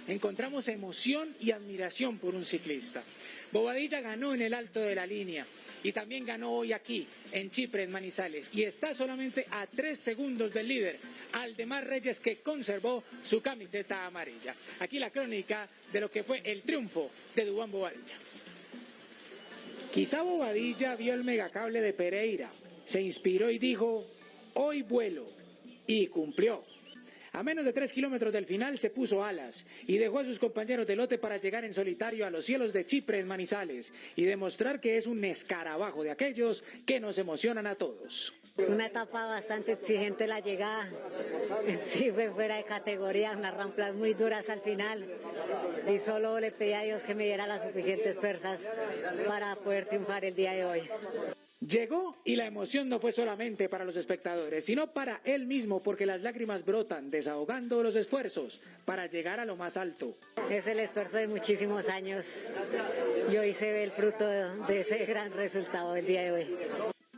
encontramos emoción y admiración por un ciclista. Bobadilla ganó en el alto de la línea y también ganó hoy aquí, en Chipre, en Manizales, y está solamente a 3 segundos del líder, Aldemar Reyes, que conservó su camiseta amarilla. Aquí la crónica de lo que fue el triunfo de Duván Bobadilla. Quizá Bobadilla vio el megacable de Pereira, se inspiró y dijo, hoy vuelo, y cumplió. A menos de 3 kilómetros del final se puso alas y dejó a sus compañeros de lote para llegar en solitario a los cielos de Chipre en Manizales y demostrar que es un escarabajo de aquellos que nos emocionan a todos. Una etapa bastante exigente la llegada, sí fue fuera de categoría, unas rampas muy duras al final y solo le pedí a Dios que me diera las suficientes fuerzas para poder triunfar el día de hoy. Llegó y la emoción no fue solamente para los espectadores, sino para él mismo, porque las lágrimas brotan, desahogando los esfuerzos para llegar a lo más alto. Es el esfuerzo de muchísimos años y hoy se ve el fruto de ese gran resultado el día de hoy.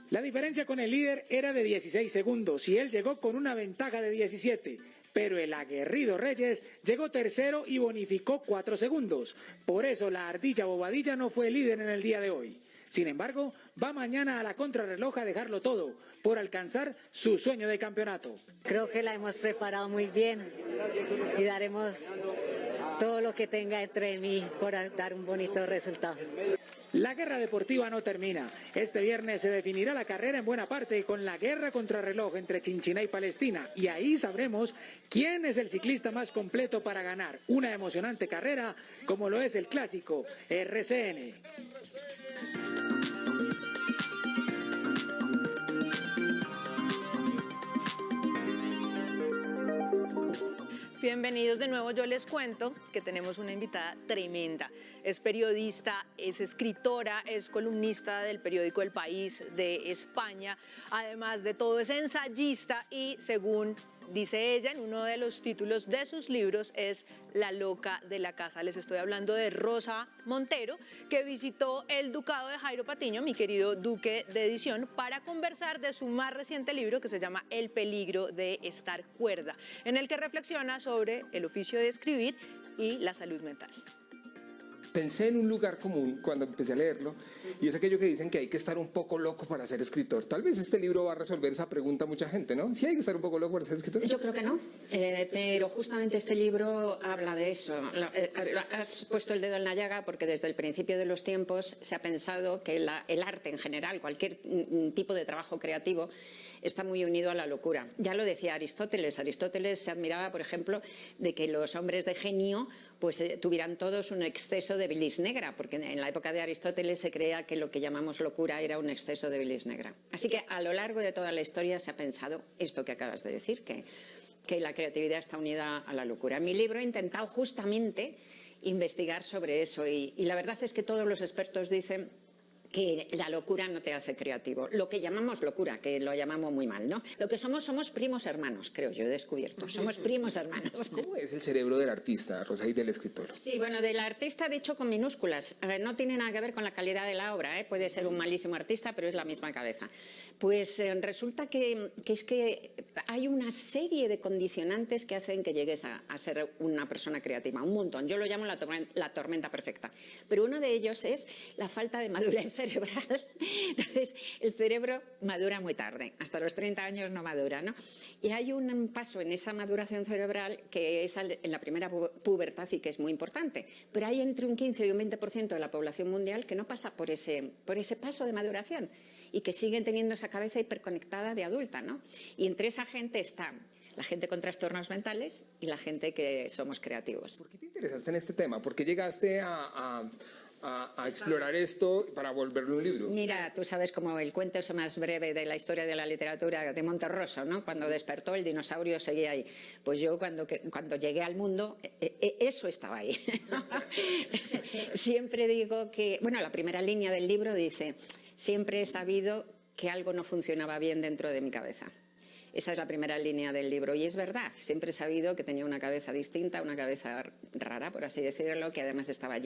La diferencia con el líder era de 16 segundos y él llegó con una ventaja de 17. Pero el aguerrido Reyes llegó tercero y bonificó 4 segundos. Por eso la ardilla Bobadilla no fue líder en el día de hoy. Sin embargo, va mañana a la contrarreloj a dejarlo todo por alcanzar su sueño de campeonato. Creo que la hemos preparado muy bien y daremos todo lo que tenga entre mí por dar un bonito resultado. La guerra deportiva no termina. Este viernes se definirá la carrera en buena parte con la guerra contrarreloj entre Chinchiná y Palestina. Y ahí sabremos quién es el ciclista más completo para ganar una emocionante carrera como lo es el clásico RCN. Bienvenidos de nuevo. Yo les cuento que tenemos una invitada tremenda. Es periodista, es escritora, es columnista del periódico El País de España. Además de todo, es ensayista y, según dice ella en uno de los títulos de sus libros, es la loca de la casa. Les estoy hablando de Rosa Montero, que visitó el ducado de Jairo Patiño, mi querido duque de edición, para conversar de su más reciente libro que se llama El peligro de estar cuerda, en el que reflexiona sobre el oficio de escribir y la salud mental. Pensé en un lugar común cuando empecé a leerlo, y es aquello que dicen que hay que estar un poco loco para ser escritor. Tal vez este libro va a resolver esa pregunta a mucha gente, ¿no? ¿Sí hay que estar un poco loco para ser escritor? Yo creo que no, pero justamente este libro habla de eso. Has puesto el dedo en la llaga porque desde el principio de los tiempos se ha pensado que el arte en general, cualquier tipo de trabajo creativo, está muy unido a la locura. Ya lo decía Aristóteles. Aristóteles se admiraba, por ejemplo, de que los hombres de genio pues tuvieran todos un exceso de bilis negra, porque en la época de Aristóteles se creía que lo que llamamos locura era un exceso de bilis negra. Así que a lo largo de toda la historia se ha pensado esto que acabas de decir, que la creatividad está unida a la locura. En mi libro he intentado justamente investigar sobre eso y la verdad es que todos los expertos dicen que la locura no te hace creativo. Lo que llamamos locura, que lo llamamos muy mal, ¿no? Lo que somos primos hermanos, creo yo, he descubierto. Somos primos hermanos. ¿Cómo es el cerebro del artista, Rosa, y del escritor? Sí, bueno, del artista, de hecho, con minúsculas. No tiene nada que ver con la calidad de la obra, Puede ser un malísimo artista, pero es la misma cabeza. Pues resulta que es que hay una serie de condicionantes que hacen que llegues a ser una persona creativa, un montón. Yo lo llamo la tormenta perfecta. Pero uno de ellos es la falta de madurez cerebral. Entonces, el cerebro madura muy tarde, hasta los 30 años no madura, ¿no? Y hay un paso en esa maduración cerebral que es en la primera pubertad y que es muy importante, pero hay entre un 15 y un 20% de la población mundial que no pasa por ese paso de maduración y que siguen teniendo esa cabeza hiperconectada de adulta, ¿no? Y entre esa gente está la gente con trastornos mentales y la gente que somos creativos. ¿Por qué te interesaste en este tema? ¿Por qué llegaste a a explorar esto para volverlo un libro? Mira, tú sabes como el cuento ese más breve de la historia de la literatura de Monterroso, ¿no? Cuando despertó el dinosaurio seguía ahí. Pues yo cuando llegué al mundo, eso estaba ahí. Siempre digo que, bueno, la primera línea del libro dice, siempre he sabido que algo no funcionaba bien dentro de mi cabeza. Esa es la primera línea del libro y es verdad, siempre he sabido que tenía una cabeza distinta, una cabeza rara, por así decirlo, que además estaba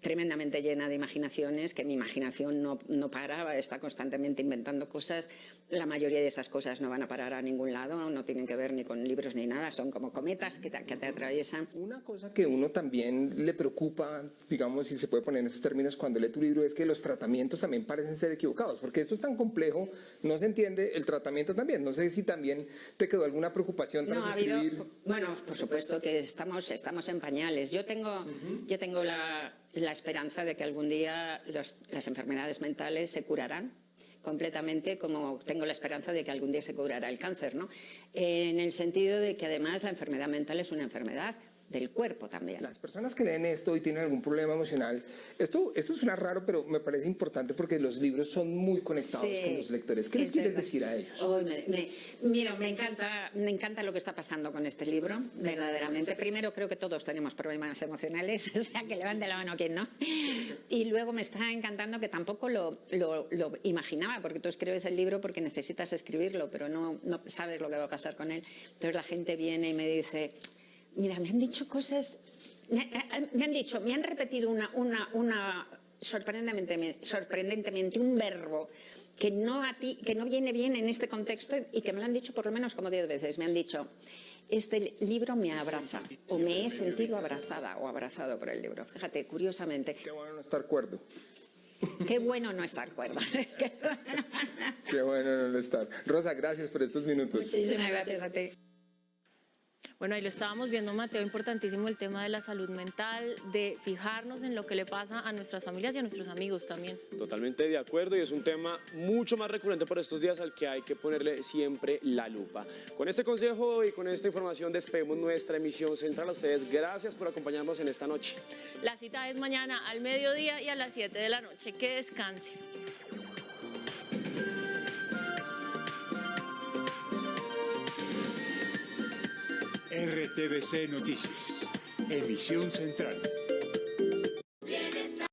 tremendamente llena de imaginaciones, que mi imaginación no para, está constantemente inventando cosas. La mayoría de esas cosas no van a parar a ningún lado, no tienen que ver ni con libros ni nada, son como cometas que te atraviesan. Una cosa que uno también le preocupa, digamos, si se puede poner en esos términos cuando lee tu libro, es que los tratamientos también parecen ser equivocados, porque esto es tan complejo, no se entiende el tratamiento también. No sé si también te quedó alguna preocupación tras escribir. Bueno, por supuesto que estamos en pañales. Yo tengo la esperanza de que algún día las enfermedades mentales se curarán completamente, como tengo la esperanza de que algún día se curará el cáncer, ¿no? En el sentido de que además la enfermedad mental es una enfermedad del cuerpo también. Las personas que leen esto y tienen algún problema emocional, esto suena raro, pero me parece importante porque los libros son muy conectados con los lectores. ¿Qué les quieres decir a ellos? Mira, me encanta lo que está pasando con este libro, verdaderamente. Primero, creo que todos tenemos problemas emocionales, o sea, que levante la mano quien no. Y luego me está encantando que tampoco lo imaginaba, porque tú escribes el libro porque necesitas escribirlo, pero no sabes lo que va a pasar con él. Entonces la gente viene y me dice, mira, me han dicho cosas, me han repetido sorprendentemente un verbo que no viene bien en este contexto y que me lo han dicho por lo menos como 10 veces. Me han dicho, este libro me abraza, o me he sentido abrazada o abrazado por el libro. Fíjate, curiosamente. Qué bueno no estar cuerdo. Qué bueno no estar cuerda. Qué bueno no estar. Rosa, gracias por estos minutos. Muchísimas gracias a ti. Bueno, ahí lo estábamos viendo, Mateo, importantísimo el tema de la salud mental, de fijarnos en lo que le pasa a nuestras familias y a nuestros amigos también. Totalmente de acuerdo, y es un tema mucho más recurrente por estos días al que hay que ponerle siempre la lupa. Con este consejo y con esta información despedimos nuestra emisión central. A ustedes, gracias por acompañarnos en esta noche. La cita es mañana al mediodía y a las 7 de la noche. Que descanse. RTVC Noticias, emisión central.